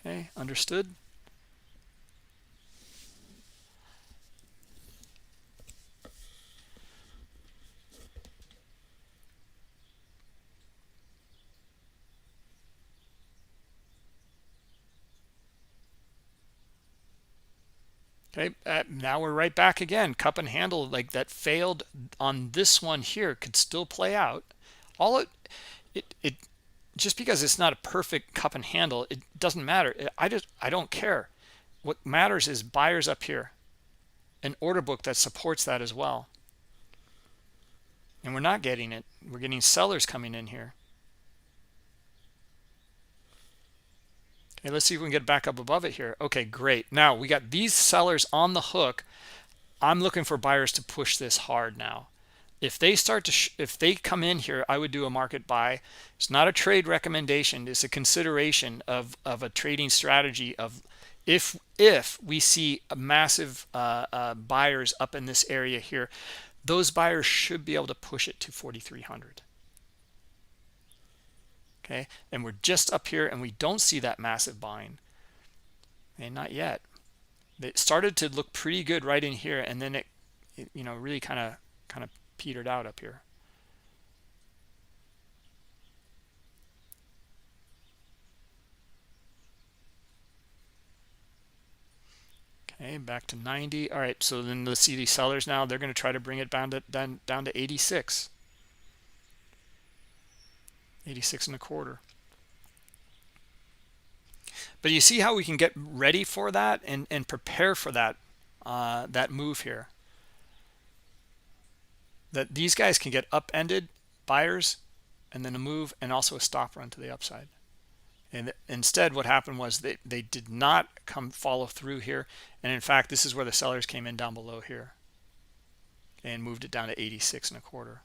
Okay, understood. Okay, now we're right back again. Cup and handle, like that failed on this one here, could still play out. All it just because it's not a perfect cup and handle, it doesn't matter. I don't care. What matters is buyers up here, an order book that supports that as well. And we're not getting it. We're getting sellers coming in here. Okay, let's see if we can get back up above it here. Okay, great. Now we got these sellers on the hook. I'm looking for buyers to push this hard now. If they start to if they come in here, I would do a market buy. It's not a trade recommendation. It's a consideration of a trading strategy of if we see a massive buyers up in this area here, those buyers should be able to push it to 4,300. Okay, and we're just up here and we don't see that massive buying. And not yet. It started to look pretty good right in here, and then it really kind of petered out up here. Okay, back to 90. All right, so then let's see these sellers now. They're going to try to bring it down to 86. 86.25. But you see how we can get ready for that and prepare for that that move here. That these guys can get upended buyers, and then a move and also a stop run to the upside. And instead what happened was they did not follow through here, and in fact this is where the sellers came in down below here and moved it down to 86.25.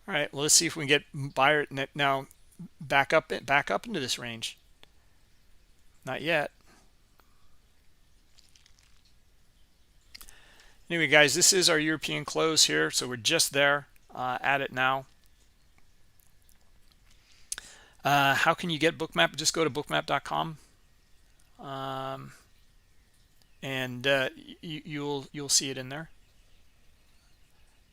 All right, well, let's see if we can get buyer now back up into this range. Not yet. Anyway, guys, this is our European close here, so we're just there at it now. How can you get Bookmap? Just go to bookmap.com, and you'll see it in there.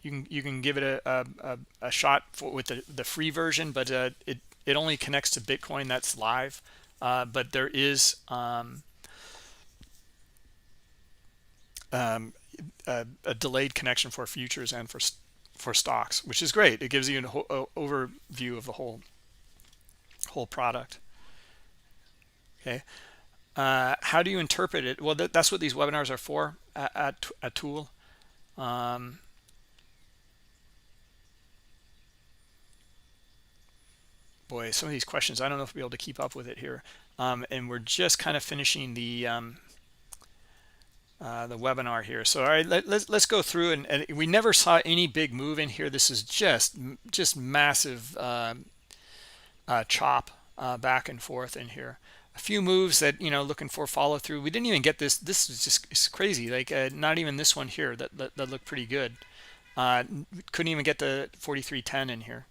You can give it a shot with the free version, but it only connects to Bitcoin. That's live, but there is a delayed connection for futures and for stocks, which is great. It gives you an overview of the whole product. Okay. How do you interpret it? Well, that's what these webinars are for, a tool. Boy, some of these questions, I don't know if we'll be able to keep up with it here. And we're just kind of finishing the webinar here. So, all right, let's go through, and we never saw any big move in here. This is just massive chop back and forth in here. A few moves that, looking for follow through. We didn't even get this. This is just, it's crazy. Like not even this one here that looked pretty good. Couldn't even get the 43.10 in here.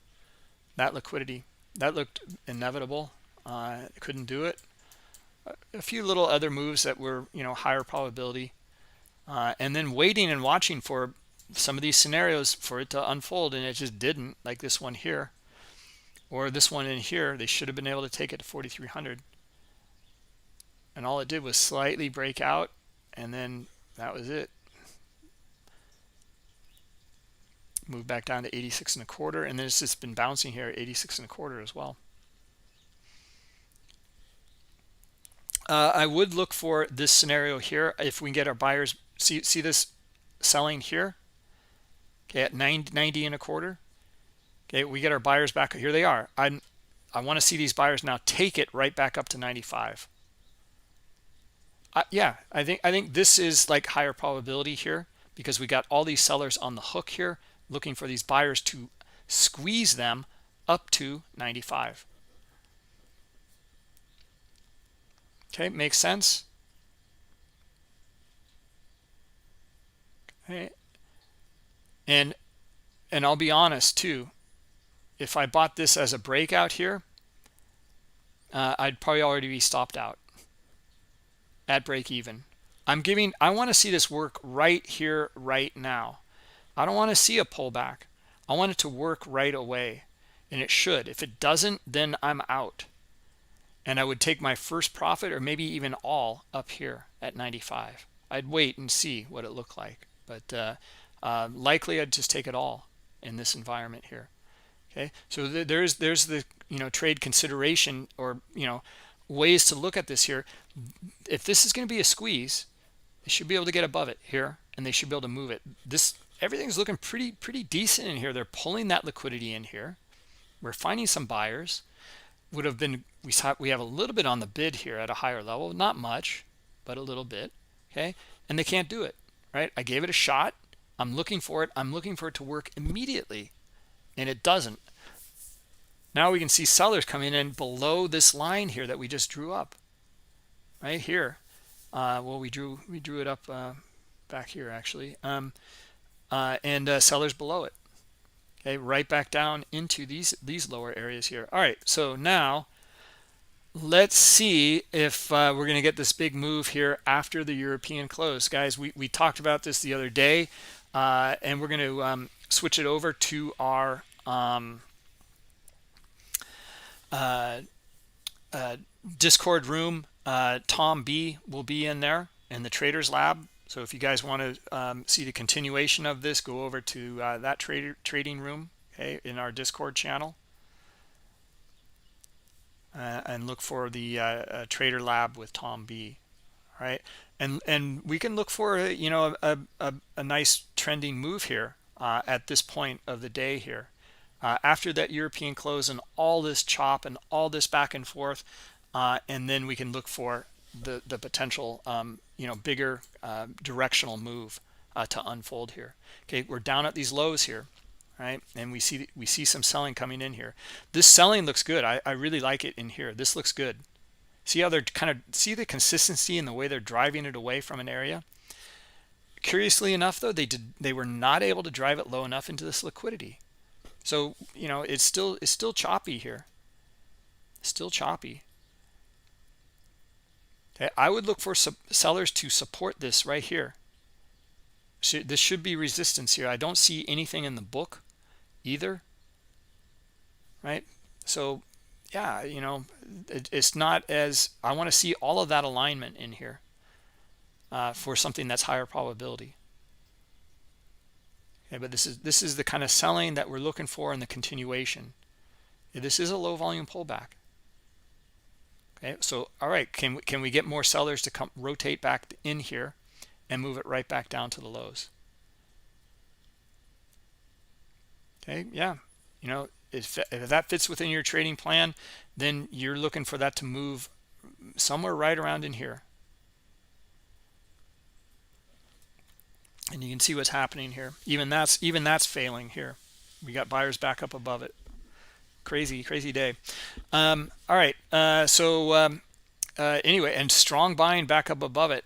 That liquidity, that looked inevitable. Couldn't do it. A few little other moves that were, higher probability. And then waiting and watching for some of these scenarios for it to unfold, and it just didn't, like this one here or this one in here. They should have been able to take it to 4,300, and all it did was slightly break out, and then that was it. Move back down to 86.25, and then it's just been bouncing here at 86.25 as well. I would look for this scenario here if we can get our buyers. See this selling here, okay, at 90.25. Okay, we get our buyers back. Here they are. I want to see these buyers now take it right back up to 95. Yeah, I think this is like higher probability here, because we got all these sellers on the hook here looking for these buyers to squeeze them up to 95. Okay, makes sense. Okay. And I'll be honest too, if I bought this as a breakout here, I'd probably already be stopped out at break even. I want to see this work right here, right now. I don't want to see a pullback. I want it to work right away, and it should. If it doesn't, then I'm out. And I would take my first profit, or maybe even all, up here at 95. I'd wait and see what it looked like, but likely I'd just take it all in this environment here. Okay, so there's the trade consideration, or ways to look at this here. If this is going to be a squeeze, they should be able to get above it here, and they should be able to move it. Everything's looking pretty decent in here. They're pulling that liquidity in here. We're finding some buyers. Would have been, we have a little bit on the bid here at a higher level, not much, but a little bit. Okay, and they can't do it, right? I gave it a shot. I'm looking for it. I'm looking for it to work immediately, and it doesn't. Now we can see sellers coming in below this line here that we just drew up, right here. Well, we drew it up back here actually, and sellers below it. Okay, right back down into these lower areas here. All right, so now let's see if we're going to get this big move here after the European close. Guys, we talked about this the other day, and we're going to switch it over to our Discord room. Tom B will be in there in the Traders Lab. So if you guys want to see the continuation of this, go over to that trading room, okay, in our Discord channel, and look for the Trader Lab with Tom B. All right, and we can look for a nice trending move here at this point of the day here, after that European close and all this chop and all this back and forth, and then we can look for the potential bigger directional move to unfold here. Okay, we're down at these lows here, right? And we see some selling coming in here. This selling looks good. I really like it in here. This looks good. See how they're see the consistency in the way they're driving it away from an area. Curiously enough, though, they were not able to drive it low enough into this liquidity. So it's still choppy here. Still choppy. Okay, I would look for sellers to support this right here. This should be resistance here. I don't see anything in the book either, right? So yeah, it's not as, I want to see all of that alignment in here for something that's higher probability. Okay, but this is the kind of selling that we're looking for in the continuation. This is a low volume pullback. Okay, so all right, can we get more sellers to come rotate back in here and move it right back down to the lows? Okay, yeah, you know, if that fits within your trading plan, then you're looking for that to move somewhere right around in here. And you can see what's happening here. Even that's failing here. We got buyers back up above it. Crazy day. All right, anyway, and strong buying back up above it.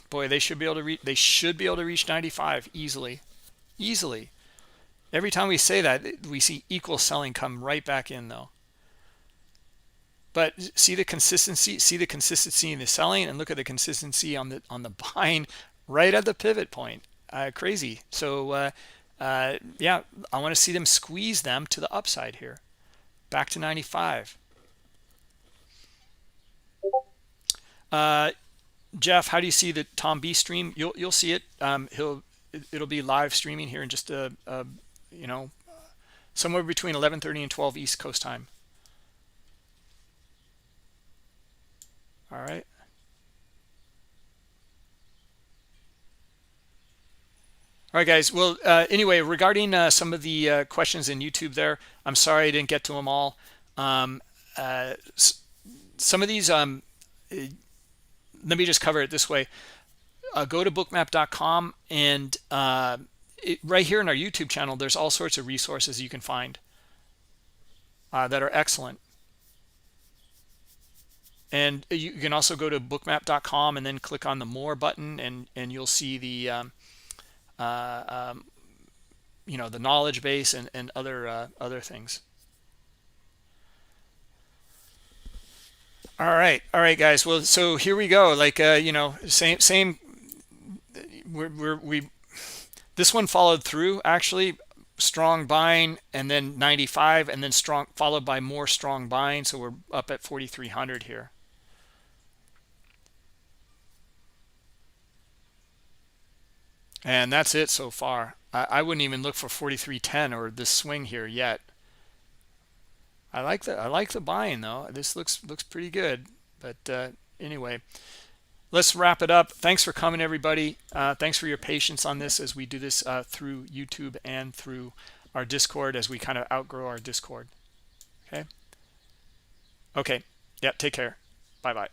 Boy, they should be able to reach 95 easily. Every time we say that, we see equal selling come right back in though. But see the consistency in the selling, and look at the consistency on the buying right at the pivot point. Crazy. So yeah, I want to see them squeeze them to the upside here, back to 95. Jeff, how do you see the Tom B stream? You'll see it. It'll be live streaming here in just you know, somewhere between 11:30 and 12 East Coast time. All right. All right, guys. Well, anyway, regarding some of the questions in YouTube there, I'm sorry I didn't get to them all. Some of these, let me just cover it this way. Go to bookmap.com, and right here in our YouTube channel, there's all sorts of resources you can find that are excellent. And you can also go to bookmap.com and then click on the more button, and you'll see the you know, the knowledge base and other things. All right, guys. Well, so here we go. Like you know, same. We this one followed through actually. Strong buying, and then 95, and then strong, followed by more strong buying. So we're up at 4,300 here. And that's it so far. I wouldn't even look for 43.10 or this swing here yet. I like the buying though. This looks pretty good. But anyway, let's wrap it up. Thanks for coming, everybody. Thanks for your patience on this as we do this through YouTube and through our Discord as we kind of outgrow our Discord. Okay. Yeah. Take care. Bye bye.